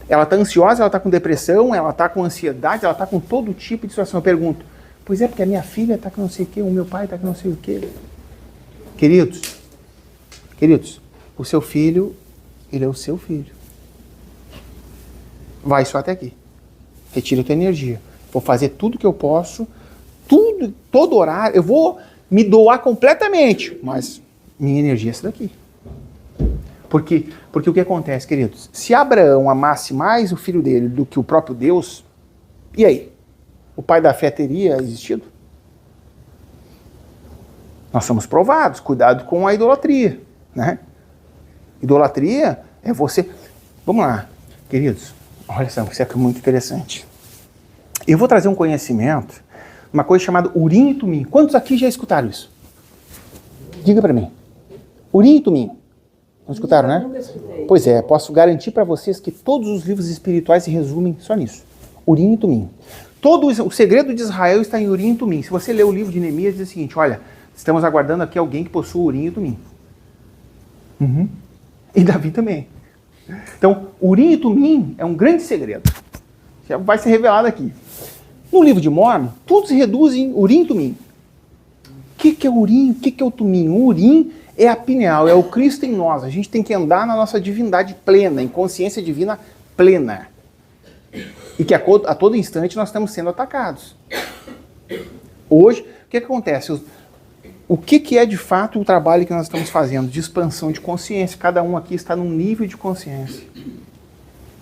Ela está ansiosa, ela está com depressão, ela está com ansiedade, ela está com todo tipo de situação. Eu pergunto, pois é, porque a minha filha está com não sei o quê, o meu pai está com não sei o quê. Queridos, o seu filho, ele é o seu filho. Vai só até aqui. Retira a tua energia. Vou fazer tudo que eu posso, todo horário. Eu vou me doar completamente, mas minha energia é essa daqui. Porque o que acontece, queridos? Se Abraão amasse mais o filho dele do que o próprio Deus, e aí? O pai da fé teria existido? Nós somos provados, cuidado com a idolatria, né? Idolatria é você... Vamos lá, queridos, olha só, isso é muito interessante. Eu vou trazer um conhecimento, uma coisa chamada Urim e Tumim. Quantos aqui já escutaram isso? Diga para mim. Urim e Tumim. Não escutaram, né? Nunca escutei. Pois é, posso garantir para vocês que todos os livros espirituais se resumem só nisso. Urim e Tumim. Todo o segredo de Israel está em Urim e Tumim. Se você ler o livro de Neemias, diz o seguinte, olha... Estamos aguardando aqui alguém que possua Urim e Tumim. E Davi também. Então, Urim e Tumim é um grande segredo. Que vai ser revelado aqui. No livro de Mórmon, tudo se reduz em Urim e Tumim. O que é Urim? O que é o Tumim? O Urim é a pineal, é o Cristo em nós. A gente tem que andar na nossa divindade plena, em consciência divina plena. E que a todo instante nós estamos sendo atacados. Hoje, o que acontece? O que é de fato o trabalho que nós estamos fazendo de expansão de consciência? Cada um aqui está num nível de consciência.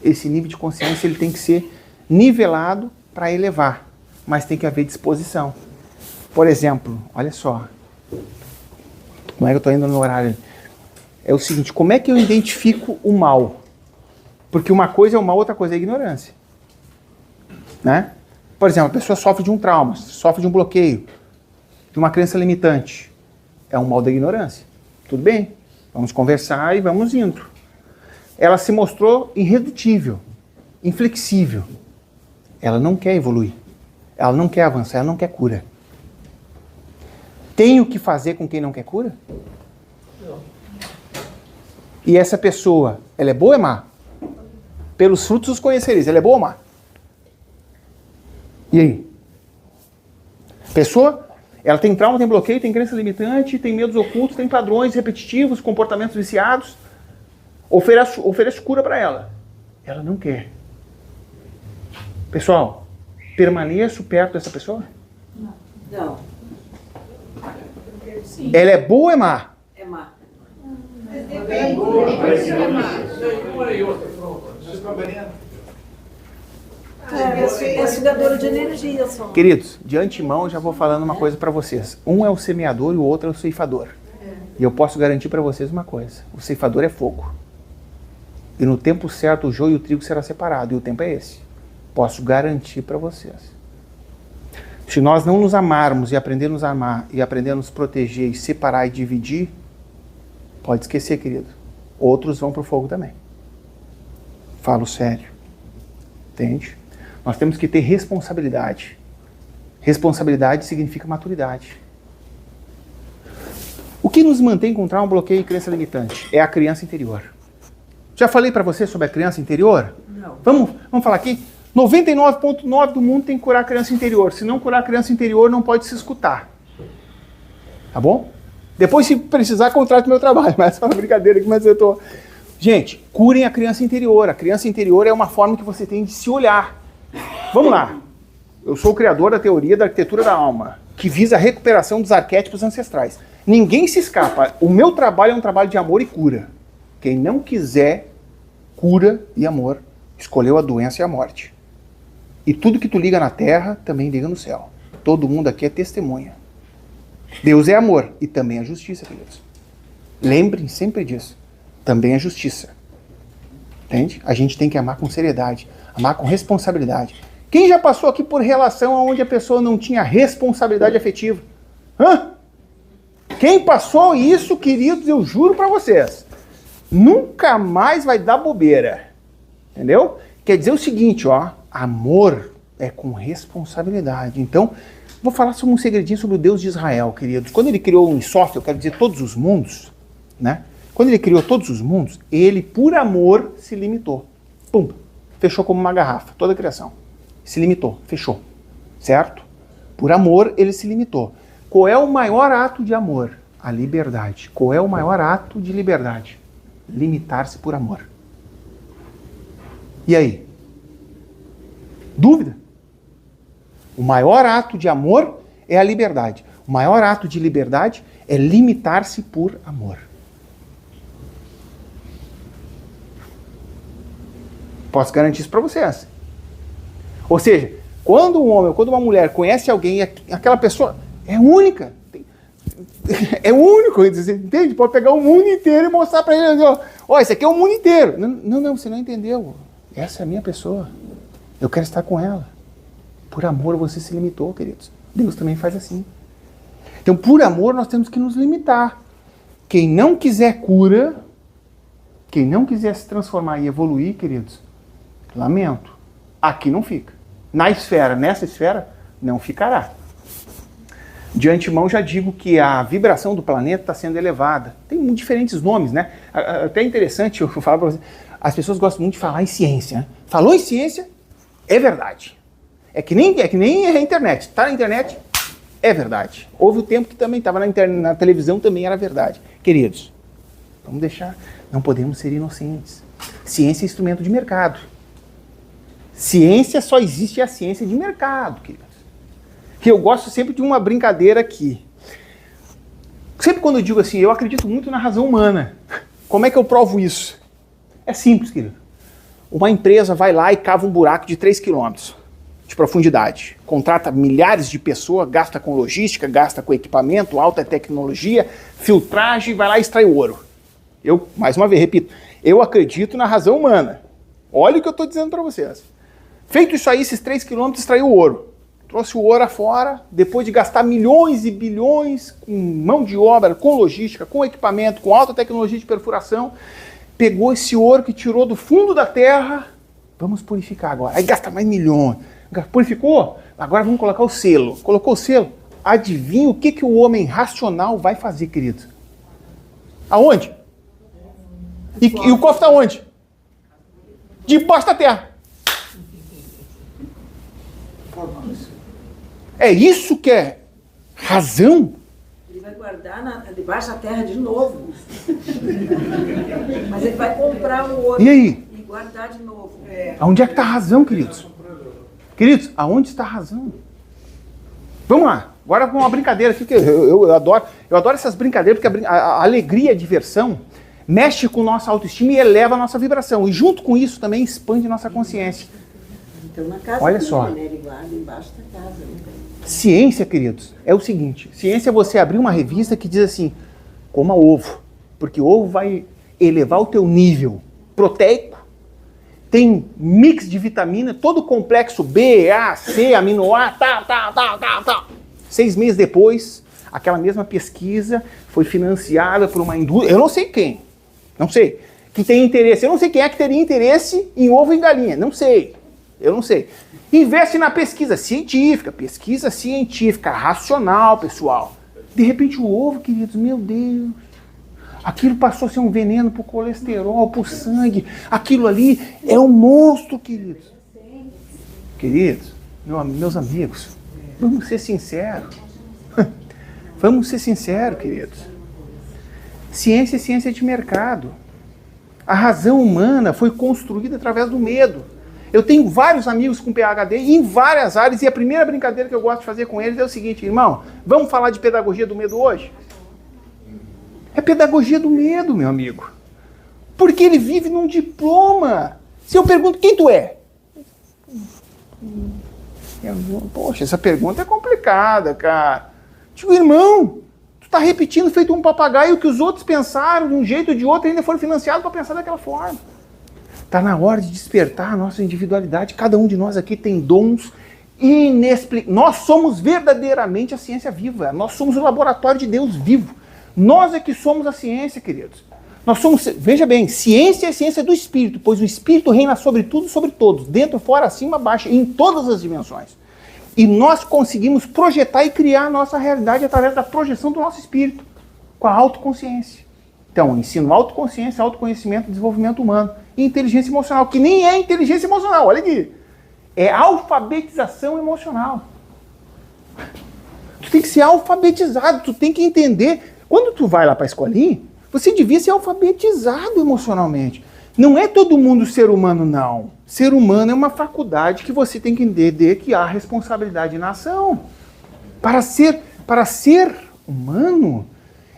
Esse nível de consciência ele tem que ser nivelado para elevar, mas tem que haver disposição. Por exemplo, olha só, como é que eu estou indo no horário? É o seguinte, como é que eu identifico o mal? Porque uma coisa é o mal, outra coisa é a ignorância. Né? Por exemplo, a pessoa sofre de um trauma, sofre de um bloqueio, de uma crença limitante. É um mal da ignorância. Tudo bem, vamos conversar e vamos indo. Ela se mostrou irredutível, inflexível. Ela não quer evoluir. Ela não quer avançar, ela não quer cura. Tem o que fazer com quem não quer cura? Não. E essa pessoa, ela é boa ou é má? Pelos frutos os conhecereis. Ela é boa ou má? E aí? Pessoa... Ela tem trauma, tem bloqueio, tem crença limitante, tem medos ocultos, tem padrões repetitivos, comportamentos viciados. Ofereço cura para ela. Ela não quer. Pessoal, permaneço perto dessa pessoa? Não. Sim. Ela é boa ou é má? É má. É sugadora de energia só. Queridos, de antemão eu já vou falando uma coisa para vocês. Um é o semeador e o outro é o ceifador. E eu posso garantir para vocês uma coisa. O ceifador é fogo. E no tempo certo o joio e o trigo será separado. E o tempo é esse. Posso garantir para vocês. Se nós não nos amarmos e aprendermos a amar, e aprendermos a nos proteger, e separar e dividir, pode esquecer, querido. Outros vão para o fogo também. Falo sério. Entende? Nós temos que ter responsabilidade. Responsabilidade significa maturidade. O que nos mantém contra um bloqueio e crença limitante? É a criança interior. Já falei para você sobre a criança interior? Não. Vamos falar aqui? 99,9% do mundo tem que curar a criança interior. Se não curar a criança interior, não pode se escutar. Tá bom? Depois, se precisar, contrate meu trabalho. Mas é uma brincadeira aqui, mas eu tô... Gente, curem a criança interior. A criança interior é uma forma que você tem de se olhar. Vamos lá. Eu sou o criador da teoria da arquitetura da alma, que visa a recuperação dos arquétipos ancestrais. Ninguém se escapa. O meu trabalho é um trabalho de amor e cura. Quem não quiser cura e amor, escolheu a doença e a morte. E tudo que tu liga na terra, também liga no céu. Todo mundo aqui é testemunha. Deus é amor e também é justiça, queridos. Lembrem sempre disso. Também é justiça. Entende? A gente tem que amar com seriedade, amar com responsabilidade. Quem já passou aqui por relação onde a pessoa não tinha responsabilidade afetiva? Hã? Quem passou isso, queridos, eu juro pra vocês, nunca mais vai dar bobeira. Entendeu? Quer dizer o seguinte, ó, amor é com responsabilidade. Então, vou falar sobre um segredinho sobre o Deus de Israel, queridos. Quando ele criou um software, eu quero dizer todos os mundos, né? Quando ele criou todos os mundos, ele, por amor, se limitou. Pum, fechou como uma garrafa, toda a criação. Se limitou, fechou, certo? Por amor, ele se limitou. Qual é o maior ato de amor? A liberdade. Qual é o maior ato de liberdade? Limitar-se por amor. E aí? Dúvida? O maior ato de amor é a liberdade. O maior ato de liberdade é limitar-se por amor. Posso garantir isso para vocês. Ou seja, quando um homem ou quando uma mulher conhece alguém, aquela pessoa é única. É único, entende? Pode pegar o mundo inteiro e mostrar para ele, ó, esse aqui é o mundo inteiro. Não, você não entendeu. Essa é a minha pessoa. Eu quero estar com ela. Por amor você se limitou, queridos. Deus também faz assim. Então, por amor nós temos que nos limitar. Quem não quiser cura, quem não quiser se transformar e evoluir, queridos, lamento. Aqui não fica. Nessa esfera, não ficará. De antemão já digo que a vibração do planeta está sendo elevada. Tem diferentes nomes, né? Até interessante eu falar para vocês. As pessoas gostam muito de falar em ciência, né? Falou em ciência, é verdade. É que nem a internet. Está na internet, é verdade. Houve o tempo que também estava na televisão, também era verdade. Queridos, vamos deixar, não podemos ser inocentes. Ciência é instrumento de mercado. Ciência só existe a ciência de mercado, queridos. Que eu gosto sempre de uma brincadeira aqui. Sempre quando eu digo assim, eu acredito muito na razão humana. Como é que eu provo isso? É simples, querido. Uma empresa vai lá e cava um buraco de 3 km de profundidade. Contrata milhares de pessoas, gasta com logística, gasta com equipamento, alta tecnologia, filtragem, vai lá e extrai o ouro. Eu, mais uma vez, repito, eu acredito na razão humana. Olha o que eu estou dizendo para vocês. Feito isso aí, esses 3 km extraiu o ouro. Trouxe o ouro afora, depois de gastar milhões e bilhões com mão de obra, com logística, com equipamento, com alta tecnologia de perfuração, pegou esse ouro que tirou do fundo da terra, vamos purificar agora. Aí gasta mais milhões. Purificou? Agora vamos colocar o selo. Colocou o selo? Adivinha o que o homem racional vai fazer, querido? Aonde? E o cofre está onde? Debaixo da terra. É isso que é razão? Ele vai guardar debaixo da terra de novo. Mas ele vai comprar o ouro. E aí? E guardar de novo. Aonde é que está a razão, queridos? Queridos, aonde está a razão? Vamos lá. Agora com uma brincadeira aqui, que eu adoro essas brincadeiras, porque a alegria e a diversão mexe com nossa autoestima e eleva a nossa vibração. E junto com isso também expande nossa consciência. Então na casa olha dele, só. Né? Ele guarda embaixo da casa. Né? Ciência, queridos, é o seguinte. Ciência é você abrir uma revista que diz assim, coma ovo. Porque ovo vai elevar o teu nível proteico, tem mix de vitamina, todo complexo B, A, C, amino A, tal. 6 meses depois, aquela mesma pesquisa foi financiada por uma indústria, eu não sei quem, que tem interesse, eu não sei quem é que teria interesse em ovo e galinha, eu não sei. Investe na pesquisa científica, racional, pessoal. De repente o ovo, queridos, meu Deus, aquilo passou a ser um veneno para o colesterol, para o sangue, aquilo ali é um monstro, queridos. Queridos, meus amigos, vamos ser sinceros. Vamos ser sinceros, queridos. Ciência é ciência de mercado. A razão humana foi construída através do medo. Eu tenho vários amigos com PhD em várias áreas e a primeira brincadeira que eu gosto de fazer com eles é o seguinte, irmão, vamos falar de pedagogia do medo hoje? É pedagogia do medo, meu amigo. Porque ele vive num diploma. Se eu pergunto, quem tu é? Poxa, essa pergunta é complicada, cara. Digo, irmão, tu tá repetindo feito um papagaio que os outros pensaram de um jeito ou de outro e ainda foram financiados para pensar daquela forma. Está na hora de despertar a nossa individualidade. Cada um de nós aqui tem dons inexplicáveis. Nós somos verdadeiramente a ciência viva. Nós somos o laboratório de Deus vivo. Nós é que somos a ciência, queridos. Nós somos, veja bem, ciência é a ciência do Espírito, pois o Espírito reina sobre tudo e sobre todos, dentro, fora, acima, abaixo, em todas as dimensões. E nós conseguimos projetar e criar a nossa realidade através da projeção do nosso Espírito, com a autoconsciência. Então, ensino autoconsciência, autoconhecimento, desenvolvimento humano e inteligência emocional, que nem é inteligência emocional, olha aqui. É alfabetização emocional. Tu tem que ser alfabetizado, tu tem que entender. Quando tu vai lá para a escolinha, você devia ser alfabetizado emocionalmente. Não é todo mundo ser humano, não. Ser humano é uma faculdade que você tem que entender que há responsabilidade na ação. Para ser humano,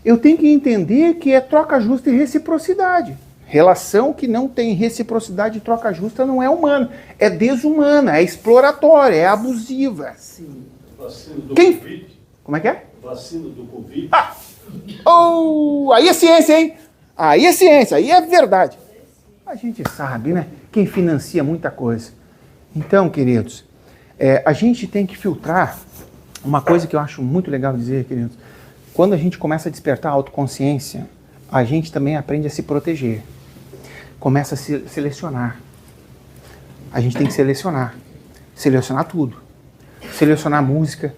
eu tenho que entender que é troca justa e reciprocidade. Relação que não tem reciprocidade e troca justa não é humana. É desumana, é exploratória, é abusiva. Sim. Vacina do Covid. Como é que é? Vacina do Covid. Aí é ciência, hein? Aí é ciência, aí é verdade. A gente sabe, né? Quem financia muita coisa. Então, queridos, a gente tem que filtrar uma coisa que eu acho muito legal dizer, queridos. Quando a gente começa a despertar a autoconsciência, a gente também aprende a se proteger. Começa a se selecionar. A gente tem que selecionar. Selecionar tudo. Selecionar música.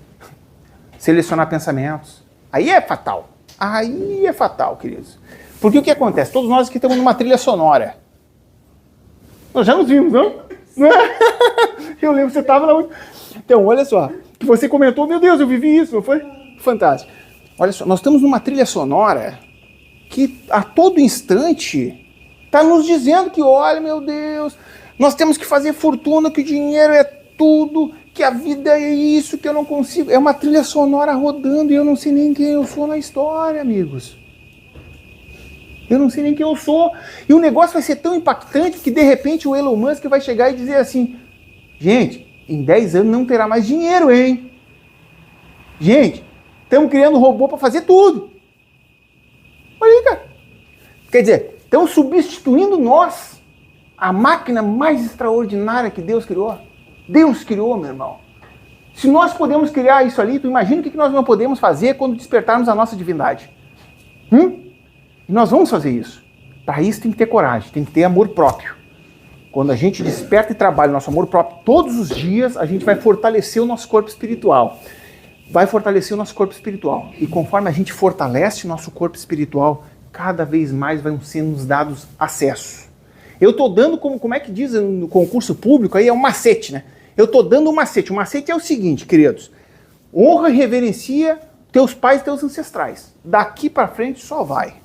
Selecionar pensamentos. Aí é fatal. Aí é fatal, queridos. Porque o que acontece? Todos nós aqui estamos numa trilha sonora. Nós já nos vimos, não? Eu lembro que você estava lá. Então, olha só. Que você comentou, meu Deus, eu vivi isso, não foi? Fantástico. Olha só, nós estamos numa trilha sonora que a todo instante está nos dizendo que, olha, meu Deus, nós temos que fazer fortuna, que o dinheiro é tudo, que a vida é isso, que eu não consigo. É uma trilha sonora rodando e eu não sei nem quem eu sou na história, amigos. Eu não sei nem quem eu sou. E o negócio vai ser tão impactante que, de repente, o Elon Musk vai chegar e dizer assim, gente, em 10 anos não terá mais dinheiro, hein? Gente, estamos criando robô para fazer tudo. Olha aí, cara. Quer dizer, estão substituindo nós, a máquina mais extraordinária que Deus criou. Deus criou, meu irmão. Se nós podemos criar isso ali, tu imagina o que nós não podemos fazer quando despertarmos a nossa divindade. E nós vamos fazer isso. Para isso tem que ter coragem, tem que ter amor próprio. Quando a gente desperta e trabalha o nosso amor próprio todos os dias, a gente vai fortalecer o nosso corpo espiritual. Vai fortalecer o nosso corpo espiritual. E conforme a gente fortalece o nosso corpo espiritual, cada vez mais vão sendo nos dados acesso. Eu estou dando, como é que diz no concurso público, aí é um macete, né? Eu estou dando um macete. O macete é o seguinte, queridos. Honra e reverencia teus pais e teus ancestrais. Daqui para frente só vai.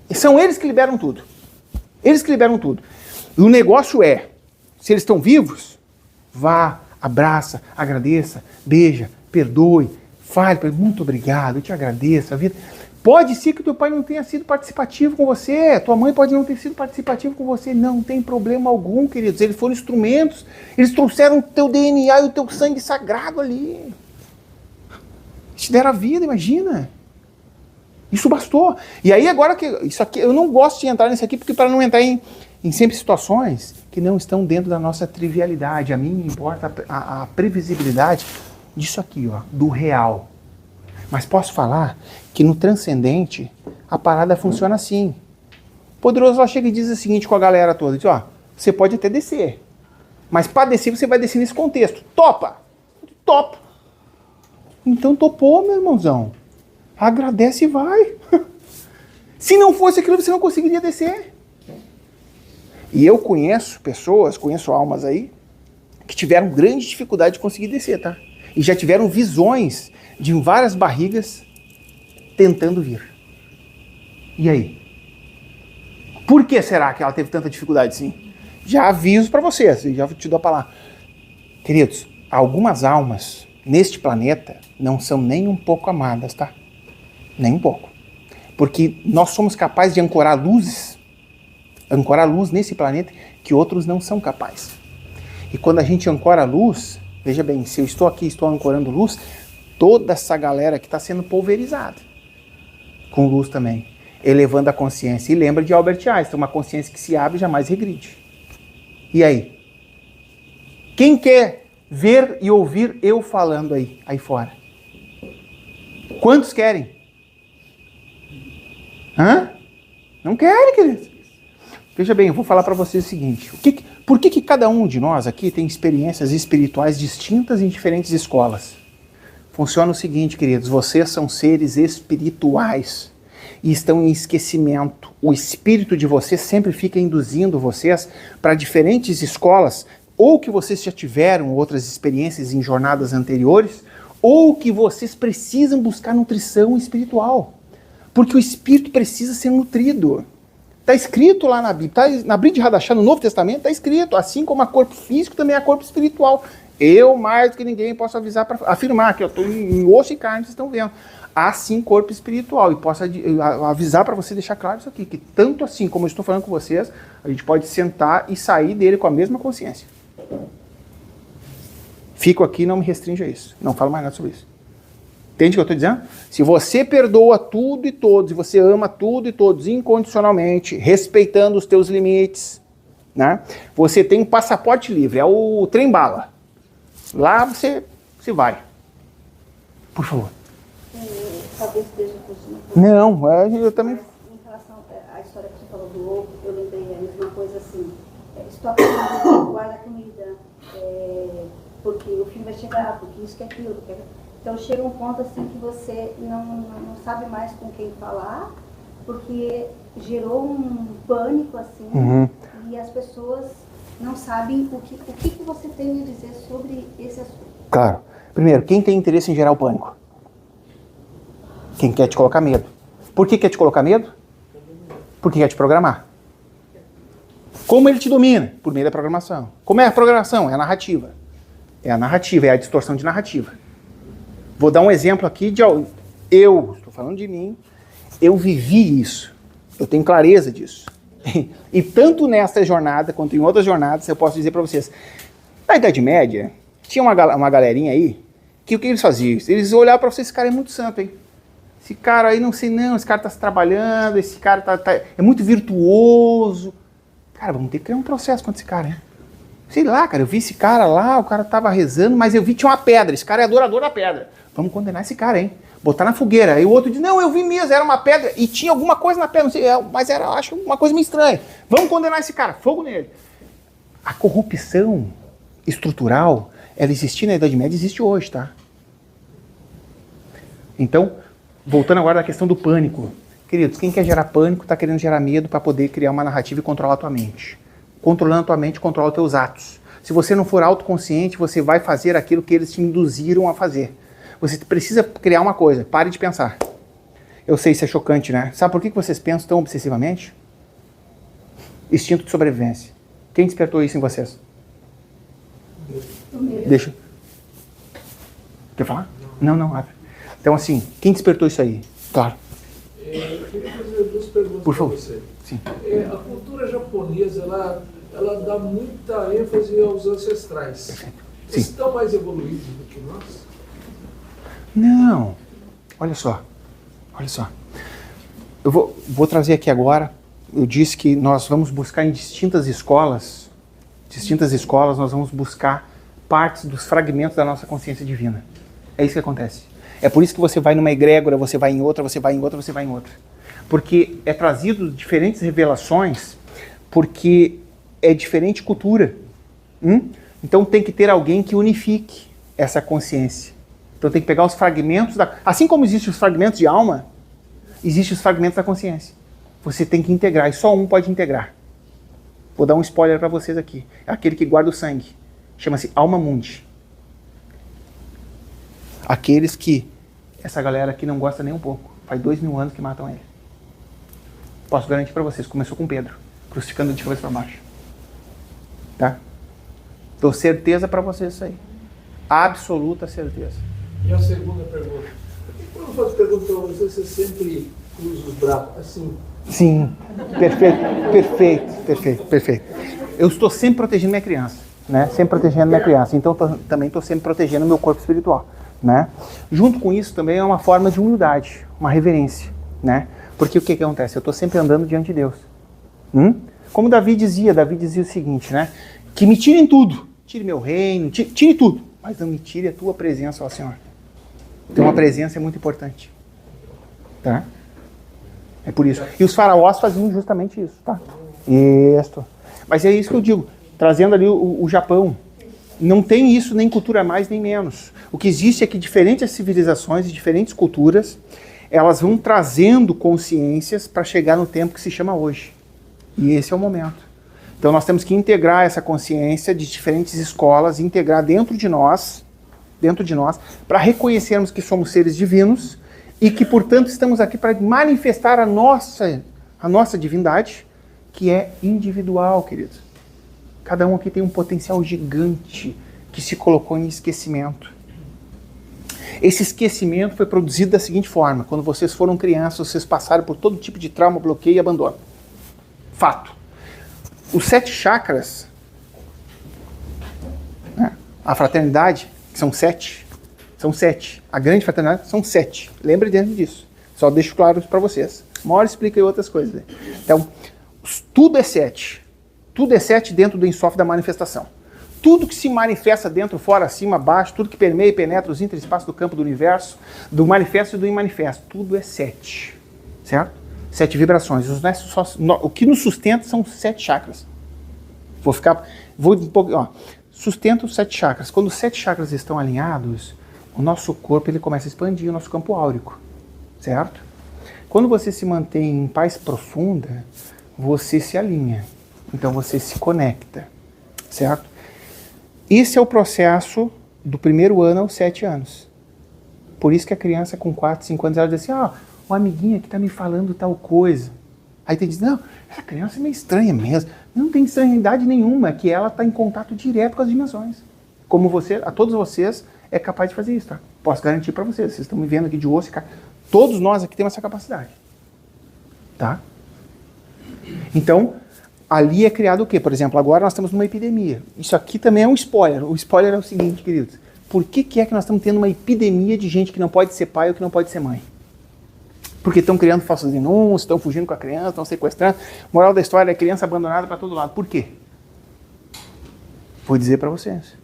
E são eles que liberam tudo. Eles que liberam tudo. E o negócio é, se eles estão vivos, vá, abraça, agradeça, beija, perdoe, fale, muito obrigado, eu te agradeço. A vida. Pode ser que teu pai não tenha sido participativo com você, tua mãe pode não ter sido participativa com você, não tem problema algum, queridos. Eles foram instrumentos, eles trouxeram o teu DNA e o teu sangue sagrado ali. Eles te deram a vida, imagina. Isso bastou. E aí agora, isso aqui, eu não gosto de entrar nisso aqui, porque para não entrar em em sempre situações que não estão dentro da nossa trivialidade. A mim me importa a previsibilidade disso aqui, ó, do real. Mas posso falar que no transcendente a parada funciona assim. O poderoso lá chega e diz o seguinte com a galera toda, diz, ó, você pode até descer, mas para descer você vai descer nesse contexto. Topa! Topa! Então topou, meu irmãozão. Agradece e vai. Se não fosse aquilo, você não conseguiria descer. E eu conheço pessoas, conheço almas aí, que tiveram grande dificuldade de conseguir descer, tá? E já tiveram visões de várias barrigas tentando vir. E aí? Por que será que ela teve tanta dificuldade assim? Já aviso para vocês, já te dou a palavra. Queridos, algumas almas neste planeta não são nem um pouco amadas, tá? Nem um pouco. Porque nós somos capazes de ancorar luz nesse planeta que outros não são capazes. E quando a gente ancora a luz, veja bem, se eu estou aqui, estou ancorando luz, toda essa galera que está sendo pulverizada com luz também, elevando a consciência. E lembra de Albert Einstein, uma consciência que se abre e jamais regride. E aí? Quem quer ver e ouvir eu falando aí fora? Quantos querem? Hã? Não querem, queridos. Veja bem, eu vou falar para vocês o seguinte. Por que cada um de nós aqui tem experiências espirituais distintas em diferentes escolas? Funciona o seguinte, queridos. Vocês são seres espirituais e estão em esquecimento. O espírito de vocês sempre fica induzindo vocês para diferentes escolas, ou que vocês já tiveram outras experiências em jornadas anteriores, ou que vocês precisam buscar nutrição espiritual. Porque o espírito precisa ser nutrido. Está escrito lá na Bíblia, tá, na Brit Hadashah, no Novo Testamento, está escrito, assim como há corpo físico, também há corpo espiritual. Eu, mais do que ninguém, posso afirmar que eu estou em osso e carne, vocês estão vendo. Há sim corpo espiritual, e posso avisar para você, deixar claro isso aqui, que tanto assim como eu estou falando com vocês, a gente pode sentar e sair dele com a mesma consciência. Fico aqui e não me restringe a isso, não falo mais nada sobre isso. Entende o que eu estou dizendo? Se você perdoa tudo e todos, e você ama tudo e todos incondicionalmente, respeitando os teus limites, né? Você tem um passaporte livre, é o trem-bala. Lá você vai. Por favor. Talvez esteja fugindo. Não, eu também... Em relação à história que você falou do ovo, eu lembrei a mesma coisa assim. Estou aprendendo, guarda comida, porque o filho vai chegar, porque isso que é aquilo, porque... Então chega um ponto assim que você não sabe mais com quem falar, porque gerou um pânico assim, e as pessoas não sabem o que você tem a dizer sobre esse assunto. Claro. Primeiro, quem tem interesse em gerar o pânico? Quem quer te colocar medo. Por que quer te colocar medo? Porque quer te programar. Como ele te domina? Por meio da programação. Como é a programação? É a narrativa. É a narrativa, é a distorção de narrativa. Vou dar um exemplo aqui de... Eu, estou falando de mim, eu vivi isso. Eu tenho clareza disso. E tanto nesta jornada, quanto em outras jornadas, eu posso dizer para vocês, na Idade Média, tinha uma galerinha aí, que o que eles faziam? Eles olhavam para vocês, esse cara é muito santo, hein? Esse cara aí, não sei não, esse cara está se trabalhando, esse cara é muito virtuoso. Cara, vamos ter que criar um processo contra esse cara, hein? Sei lá, cara, eu vi esse cara lá, o cara tava rezando, mas eu vi que tinha uma pedra, esse cara é adorador da pedra. Vamos condenar esse cara, hein? Botar na fogueira. Aí o outro diz, não, eu vi mesmo, era uma pedra e tinha alguma coisa na pedra, não sei, mas era, acho, uma coisa meio estranha. Vamos condenar esse cara, fogo nele. A corrupção estrutural, ela existia na Idade Média, existe hoje, tá? Então, voltando agora à questão do pânico. Queridos, quem quer gerar pânico está querendo gerar medo para poder criar uma narrativa e controlar a tua mente. Controlando a tua mente, controla os teus atos. Se você não for autoconsciente, você vai fazer aquilo que eles te induziram a fazer. Você precisa criar uma coisa, pare de pensar. Eu sei, isso é chocante, né? Sabe por que vocês pensam tão obsessivamente? Instinto de sobrevivência. Quem despertou isso em vocês? Deixa. Quer falar? Não, abre. Então assim, quem despertou isso aí? Claro. Eu queria fazer duas perguntas para você. Sim. A cultura japonesa, ela dá muita ênfase aos ancestrais. Perfeito. Eles estão mais evoluídos do que nós? Não. Olha só. Eu vou trazer aqui agora eu disse que nós vamos buscar em distintas escolas, nós vamos buscar partes dos fragmentos da nossa consciência divina. É isso que acontece. É por isso que você vai numa egrégora, você vai em outra, você vai em outra, você vai em outra. Porque é trazido diferentes revelações, porque é diferente cultura. Então tem que ter alguém que unifique essa consciência. Então tem que pegar os fragmentos assim como existem os fragmentos de alma, existem os fragmentos da consciência. Você tem que integrar, e só um pode integrar. Vou dar um spoiler para vocês aqui. É aquele que guarda o sangue. Chama-se Alma Mundi. Aqueles que essa galera aqui não gosta nem um pouco. Faz 2000 anos que matam ele. Posso garantir para vocês, começou com Pedro, crucificando de cabeça para baixo. Tá? Dou certeza para vocês isso aí. Absoluta certeza. E a segunda pergunta? Quando eu faço pergunta para você sempre cruza os braços assim? Sim, perfeito. Eu estou sempre protegendo minha criança, né? Sempre protegendo minha criança. Então também estou sempre protegendo o meu corpo espiritual, né? Junto com isso também é uma forma de humildade, uma reverência, né? Porque o que acontece? Eu estou sempre andando diante de Deus. Como Davi dizia o seguinte, né? Que me tirem tudo, tire meu reino, tire tudo, mas não me tire a tua presença, ó Senhor. Então uma presença é muito importante, tá? É por isso. E os faraós faziam justamente isso, tá? Isso. Mas é isso que eu digo, trazendo ali o Japão. Não tem isso nem cultura mais nem menos. O que existe é que diferentes civilizações e diferentes culturas, elas vão trazendo consciências para chegar no tempo que se chama hoje. E esse é o momento. Então nós temos que integrar essa consciência de diferentes escolas, integrar dentro de nós, para reconhecermos que somos seres divinos e que, portanto, estamos aqui para manifestar a nossa divindade, que é individual, queridos. Cada um aqui tem um potencial gigante que se colocou em esquecimento. Esse esquecimento foi produzido da seguinte forma: quando vocês foram crianças, vocês passaram por todo tipo de trauma, bloqueio e abandono. Fato. Os 7 chakras, né? A fraternidade, que são 7, a grande fraternidade são 7. Lembre dentro disso. Só deixo claro para vocês. Uma hora explica aí outras coisas. Então, tudo é 7. Tudo é 7 dentro do ensof da manifestação. Tudo que se manifesta dentro, fora, acima, abaixo, tudo que permeia e penetra os interespaços do campo do universo, do manifesto e do imanifesto, tudo é 7. Certo? 7 vibrações. O que nos sustenta são 7 chakras. Vou um pouco, ó. Sustenta os 7 chakras. Quando os 7 chakras estão alinhados, o nosso corpo ele começa a expandir, o nosso campo áurico. Certo? Quando você se mantém em paz profunda, você se alinha. Então você se conecta. Certo? Esse é o processo do primeiro ano aos 7 anos. Por isso que a criança com 4, 5 anos, ela diz assim, uma amiguinha que está me falando tal coisa. Aí tem que dizer, não, essa criança é meio estranha mesmo. Não tem estranhidade nenhuma, é que ela está em contato direto com as dimensões. Como a todos vocês, é capaz de fazer isso, tá? Posso garantir para vocês, vocês estão me vendo aqui de osso e carne. Todos nós aqui temos essa capacidade. Tá? Então, ali é criado o quê? Por exemplo, agora nós estamos numa epidemia. Isso aqui também é um spoiler. O spoiler é o seguinte, queridos. Por que é que nós estamos tendo uma epidemia de gente que não pode ser pai ou que não pode ser mãe? Porque estão criando falsas denúncias, estão fugindo com a criança, estão sequestrando. Moral da história é criança abandonada para todo lado. Por quê? Vou dizer para vocês.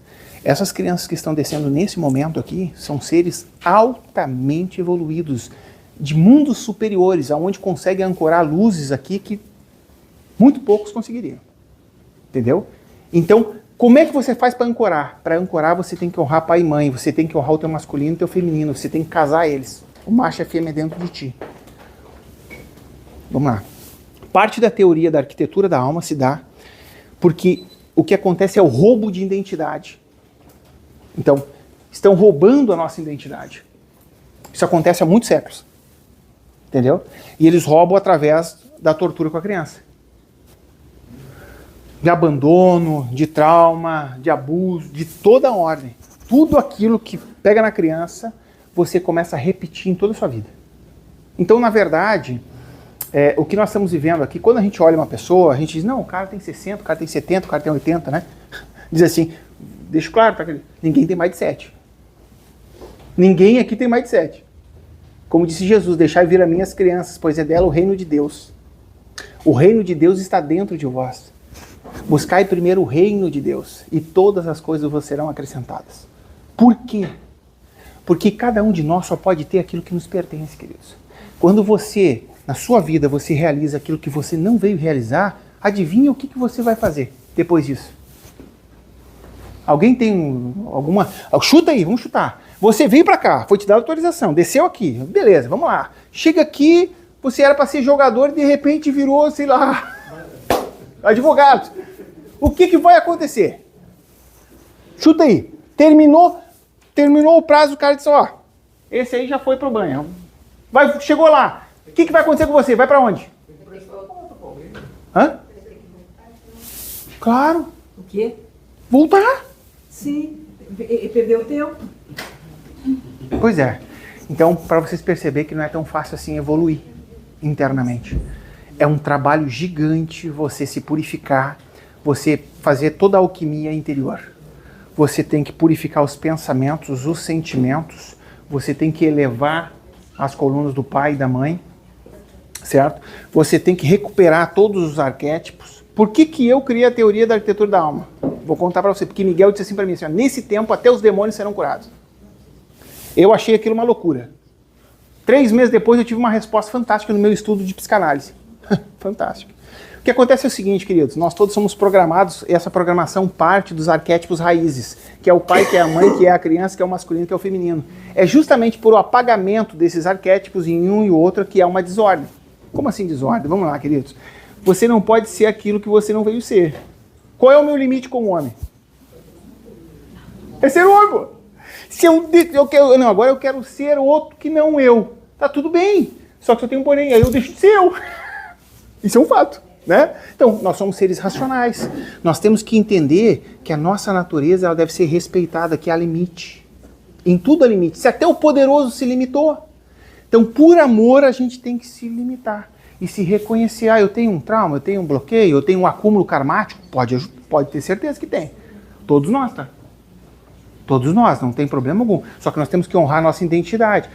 Essas crianças que estão descendo nesse momento aqui são seres altamente evoluídos, de mundos superiores, aonde conseguem ancorar luzes aqui que muito poucos conseguiriam. Entendeu? Então, como é que você faz para ancorar? Para ancorar, você tem que honrar pai e mãe, você tem que honrar o teu masculino e o teu feminino, você tem que casar eles. O macho e a fêmea dentro de ti. Vamos lá. Parte da teoria da arquitetura da alma se dá porque o que acontece é o roubo de identidade. Então, estão roubando a nossa identidade. Isso acontece há muitos séculos. Entendeu? E eles roubam através da tortura com a criança. De abandono, de trauma, de abuso, de toda a ordem. Tudo aquilo que pega na criança, você começa a repetir em toda a sua vida. Então, na verdade, o que nós estamos vivendo aqui, quando a gente olha uma pessoa, a gente diz, não, o cara tem 60, o cara tem 70, o cara tem 80, né? Diz assim, deixa claro, tá? Ninguém tem mais de 7. Ninguém aqui tem mais de 7. Como disse Jesus, deixai vir a mim as crianças, pois é dela o reino de Deus. O reino de Deus está dentro de vós. Buscai primeiro o reino de Deus e todas as coisas vos serão acrescentadas. Por quê? Porque cada um de nós só pode ter aquilo que nos pertence, queridos. Quando você, na sua vida, você realiza aquilo que você não veio realizar, adivinha o que você vai fazer depois disso? Alguém tem alguma... Chuta aí, vamos chutar. Você veio pra cá, foi te dar autorização, desceu aqui, beleza, vamos lá. Chega aqui, você era pra ser jogador e de repente virou, sei lá, advogado. O que vai acontecer? Chuta aí. Terminou o prazo, o cara disse, ó, esse aí já foi pro banho. Chegou lá. O que vai acontecer com você? Vai pra onde? Hã? Claro. O quê? Voltar. Sim, e perdeu o tempo. Pois é. Então, para vocês perceberem que não é tão fácil assim evoluir internamente. É um trabalho gigante você se purificar, você fazer toda a alquimia interior. Você tem que purificar os pensamentos, os sentimentos, você tem que elevar as colunas do pai e da mãe, certo? Você tem que recuperar todos os arquétipos. Por que eu criei a teoria da arquitetura da alma? Vou contar para você, porque Miguel disse assim para mim, assim, ó, nesse tempo até os demônios serão curados. Eu achei aquilo uma loucura. 3 meses depois eu tive uma resposta fantástica no meu estudo de psicanálise. Fantástico. O que acontece é o seguinte, queridos, nós todos somos programados, e essa programação parte dos arquétipos raízes, que é o pai, que é a mãe, que é a criança, que é o masculino, que é o feminino. É justamente por o apagamento desses arquétipos em um e outro que é uma desordem. Como assim desordem? Vamos lá, queridos. Você não pode ser aquilo que você não veio ser. Qual é o meu limite como homem? É ser homem, pô. Se agora eu quero ser outro que não eu. Tá tudo bem. Só que eu tenho um porém, aí eu deixo de ser eu. Isso é um fato, né? Então, nós somos seres racionais. Nós temos que entender que a nossa natureza ela deve ser respeitada, que há limite. Em tudo há limite. Se até o poderoso se limitou. Então, por amor, a gente tem que se limitar. E se reconhecer, eu tenho um trauma, eu tenho um bloqueio, eu tenho um acúmulo karmático, pode ter certeza que tem. Todos nós, tá? Todos nós, não tem problema algum. Só que nós temos que honrar a nossa identidade.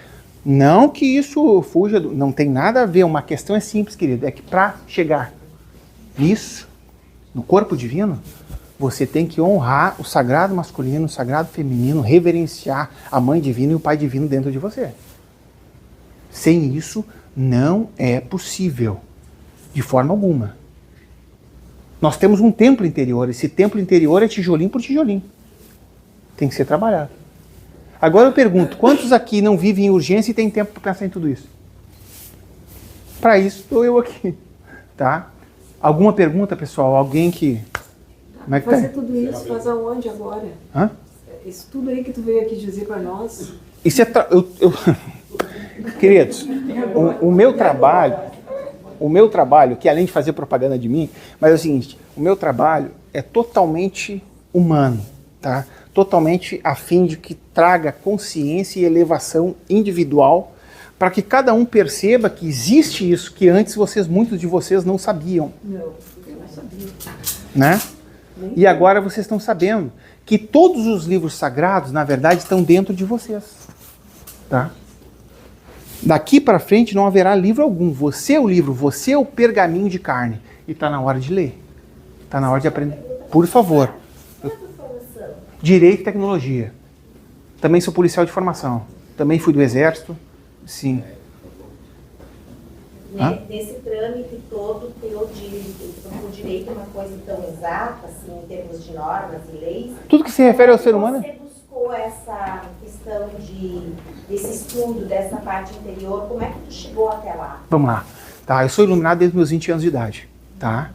Não que isso fuja, não tem nada a ver, uma questão é simples, querido, é que para chegar nisso, no corpo divino, você tem que honrar o sagrado masculino, o sagrado feminino, reverenciar a mãe divina e o pai divino dentro de você. Sem isso, não é possível, de forma alguma. Nós temos um templo interior, esse templo interior é tijolinho por tijolinho. Tem que ser trabalhado. Agora eu pergunto, quantos aqui não vivem em urgência e tem tempo para pensar em tudo isso? Para isso estou eu aqui, tá? Alguma pergunta, pessoal? Alguém que... Como é que fazer tá? tudo isso, faz aonde agora? Hã? Isso tudo aí que tu veio aqui dizer para nós. Isso é... Queridos, o meu trabalho, que além de fazer propaganda de mim, mas é o seguinte, o meu trabalho é totalmente humano, tá? Totalmente a fim de que traga consciência e elevação individual para que cada um perceba que existe isso que antes muitos de vocês não sabiam. Não, eu não sabia. Né? E agora vocês estão sabendo que todos os livros sagrados, na verdade, estão dentro de vocês. Tá? Daqui para frente não haverá livro algum. Você é o livro, você é o pergaminho de carne. E está na hora de ler. Está na hora de aprender. Por favor. Direito e tecnologia. Também sou policial de formação. Também fui do exército. Sim. Nesse trâmite todo o direito é uma coisa tão exata, assim, em termos de normas e leis. Tudo que se refere ao ser humano. Você buscou essa questão desse estudo, dessa parte interior, como é que tu chegou até lá? Vamos lá. Tá, eu sou iluminado desde meus 20 anos de idade. Tá?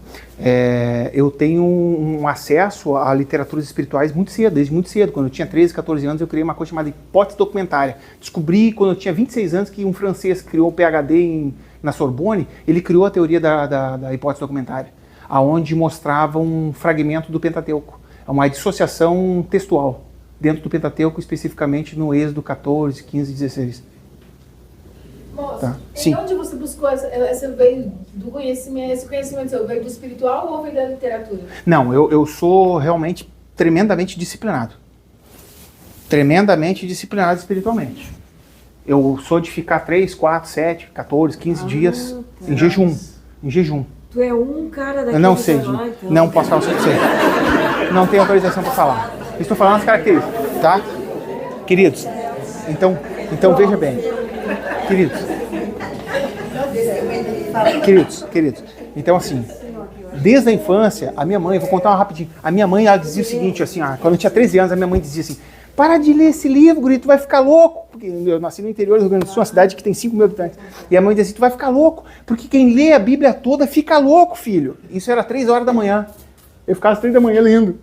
Eu tenho um acesso a literaturas espirituais muito cedo, desde muito cedo. Quando eu tinha 13, 14 anos, eu criei uma coisa chamada hipótese documentária. Descobri, quando eu tinha 26 anos, que um francês criou o PhD na Sorbonne, ele criou a teoria da hipótese documentária, aonde mostrava um fragmento do Pentateuco, uma dissociação textual, dentro do Pentateuco, especificamente no Êxodo 14, 15 e 16. Moço, Tá. Sim. Onde você buscou essa veio do conhecimento, esse conhecimento seu? Veio do espiritual ou veio da literatura? Não, eu sou realmente tremendamente disciplinado. Tremendamente disciplinado espiritualmente. Eu sou de ficar 3, 4, 7, 14, 15 dias em jejum. em jejum. Tu é um cara daquele Eu não sei, lá, então. não posso falar sobre você. Não tenho autorização para falar. Estou falando as características, tá? Queridos, então veja bem. Queridos. Então assim, desde a infância, a minha mãe, vou contar uma rapidinho. A minha mãe, ela dizia o seguinte, assim, quando eu tinha 13 anos, a minha mãe dizia assim: para de ler esse livro, guri, tu vai ficar louco. Porque eu nasci no interior do Rio Grande do Sul, uma cidade que tem 5 mil habitantes. E a mãe dizia assim: tu vai ficar louco, porque quem lê a Bíblia toda fica louco, filho. Isso era 3 horas da manhã. Eu ficava às 3 da manhã lendo,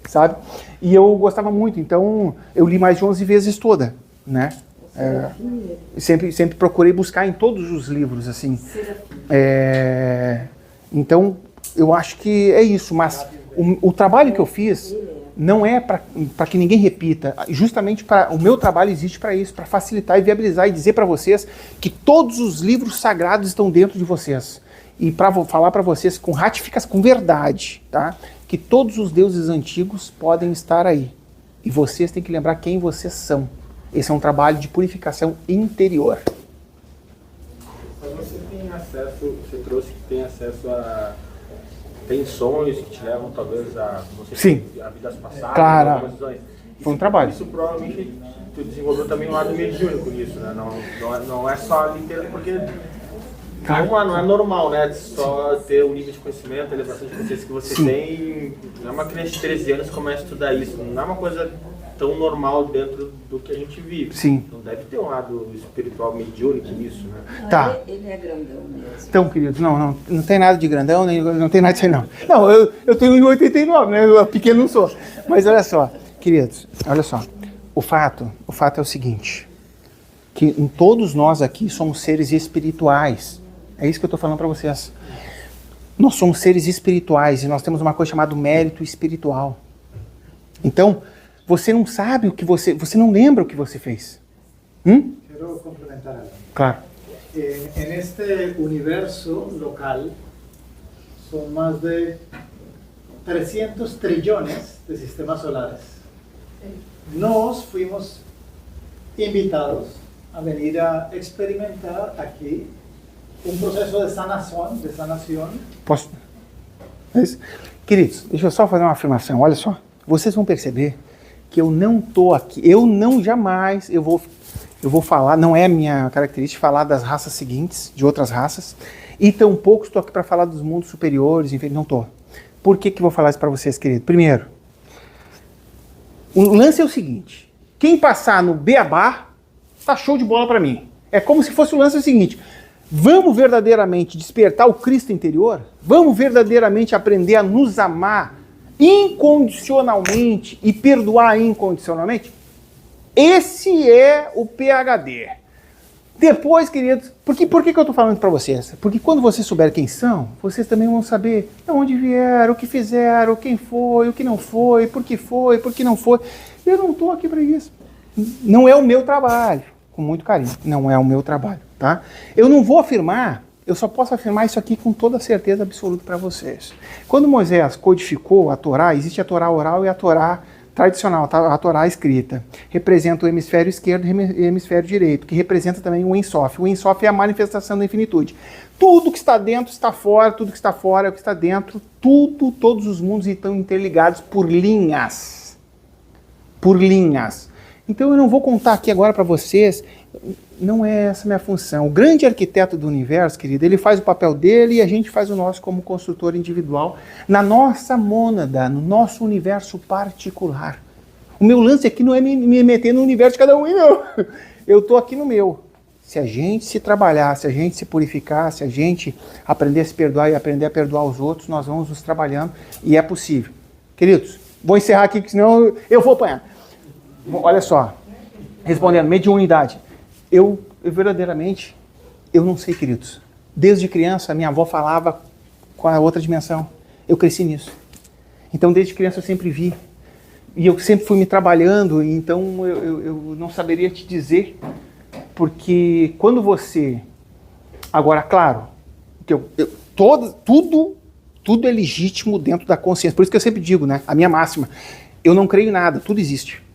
sabe? E eu gostava muito, então eu li mais de 11 vezes toda, né? Sempre procurei buscar em todos os livros, assim. Então, eu acho que é isso, mas o trabalho que eu fiz não é para que ninguém repita. Justamente o meu trabalho existe para isso, para facilitar e viabilizar e dizer para vocês que todos os livros sagrados estão dentro de vocês. E para falar para vocês com ratificação, com verdade, tá? Que todos os deuses antigos podem estar aí. E vocês têm que lembrar quem vocês são. Esse é um trabalho de purificação interior. Mas você tem acesso, você trouxe que tem acesso a... Tem sonhos que te levam talvez a... Sim. A vidas passadas, claro. algumas visões. Foi um trabalho. Isso provavelmente tu desenvolveu também um lado mediúnico nisso, né? Não é só literal, porque não é normal, né? Só ter o nível de conhecimento, a elevação de consciência que você tem. Não é uma criança de 13 anos que começa a estudar isso. Não é uma coisa tão normal dentro do que a gente vive. Sim. Então deve ter um lado espiritual mediúnico nisso, né? Tá. Ele é grandão mesmo. Então, queridos, não tem nada de grandão, não tem nada disso aí, não. Não, eu tenho 1,89, né? Eu pequeno não sou. Mas olha só, queridos, olha só. O fato é o seguinte, que em todos nós aqui somos seres espirituais. É isso que eu estou falando para vocês. Nós somos seres espirituais e nós temos uma coisa chamada mérito espiritual. Então, você não sabe o que você não lembra o que você fez. Quero complementar algo. Claro. En este universo local son más de 300 trillones de sistemas solares. Nos fuimos invitados a venir a experimentar aquí un proceso de sanación. Posso? É isso? Queridos, deixa eu só fazer uma afirmação. Olha só, vocês vão perceber que eu não estou aqui, eu vou falar, não é a minha característica falar das raças seguintes, de outras raças, e tampouco estou aqui para falar dos mundos superiores, enfim, não estou. Por que eu vou falar isso para vocês, querido? Primeiro, o lance é o seguinte, quem passar no beabá, tá show de bola para mim. É como se fosse o lance seguinte, vamos verdadeiramente despertar o Cristo interior? Vamos verdadeiramente aprender a nos amar incondicionalmente e perdoar incondicionalmente? Esse é o PhD. Depois, queridos, por que eu estou falando para vocês? Porque quando vocês souberem quem são, vocês também vão saber de onde vieram, o que fizeram, quem foi, o que não foi, por que não foi. Eu não estou aqui para isso. Não é o meu trabalho, com muito carinho, não é o meu trabalho, tá? Eu não vou afirmar, eu só posso afirmar isso aqui com toda certeza absoluta para vocês. Quando Moisés codificou a Torá, existe a Torá oral e a Torá tradicional, a Torá escrita. Representa o hemisfério esquerdo e o hemisfério direito, que representa também o Ensof. O Ensof é a manifestação da infinitude. Tudo que está dentro está fora, tudo que está fora é o que está dentro, todos os mundos estão interligados por linhas. Por linhas. Então eu não vou contar aqui agora para vocês, não é essa a minha função. O grande arquiteto do universo, querido, ele faz o papel dele e a gente faz o nosso como construtor individual, na nossa mônada, no nosso universo particular. O meu lance aqui não é me meter no universo de cada um, não. Eu estou aqui no meu. Se a gente se trabalhar, se a gente se purificar, se a gente aprender a se perdoar e aprender a perdoar os outros, nós vamos nos trabalhando e é possível. Queridos, vou encerrar aqui, que senão eu vou apanhar. Olha só, respondendo, mediunidade. Eu verdadeiramente, eu não sei, queridos. Desde criança, minha avó falava com a outra dimensão. Eu cresci nisso. Então, desde criança, eu sempre vi. E eu sempre fui me trabalhando, então eu não saberia te dizer. Porque quando você... Agora, claro, que tudo é legítimo dentro da consciência. Por isso que eu sempre digo, né? A minha máxima. Eu não creio em nada, tudo existe.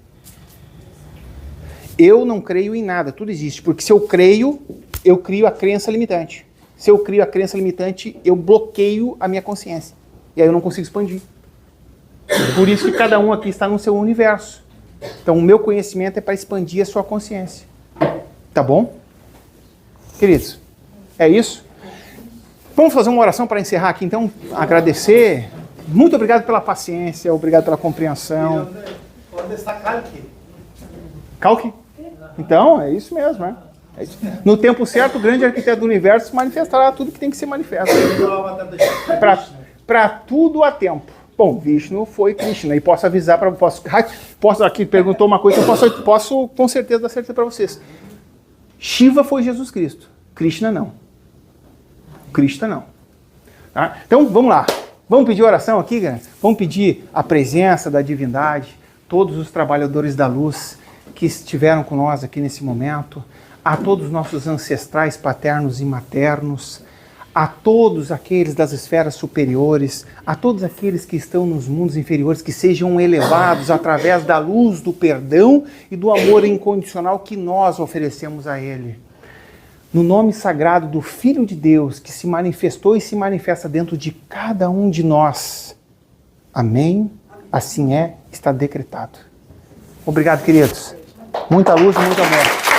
Eu não creio em nada, tudo existe. Porque se eu creio, eu crio a crença limitante. Se eu crio a crença limitante, eu bloqueio a minha consciência. E aí eu não consigo expandir. Por isso que cada um aqui está no seu universo. Então o meu conhecimento é para expandir a sua consciência. Tá bom? Queridos, é isso? Vamos fazer uma oração para encerrar aqui, então, agradecer. Muito obrigado pela paciência, obrigado pela compreensão. Onde está Calque? Calque? Então, é isso mesmo, né? É isso. No tempo certo, o grande arquiteto do universo manifestará tudo que tem que ser manifesto. Para tudo há tempo. Bom, Vishnu foi Krishna, e posso avisar para posso aqui perguntou uma coisa, eu posso com certeza dar certeza para vocês. Shiva foi Jesus Cristo, Krishna não. Krishna não. Tá? Então, vamos lá. Vamos pedir oração aqui, galera? Vamos pedir a presença da divindade, todos os trabalhadores da luz que estiveram com nós aqui nesse momento, a todos os nossos ancestrais paternos e maternos, a todos aqueles das esferas superiores, a todos aqueles que estão nos mundos inferiores, que sejam elevados através da luz do perdão e do amor incondicional que nós oferecemos a Ele. No nome sagrado do Filho de Deus, que se manifestou e se manifesta dentro de cada um de nós. Amém? Assim é, está decretado. Obrigado, queridos. Muita luz e muito amor.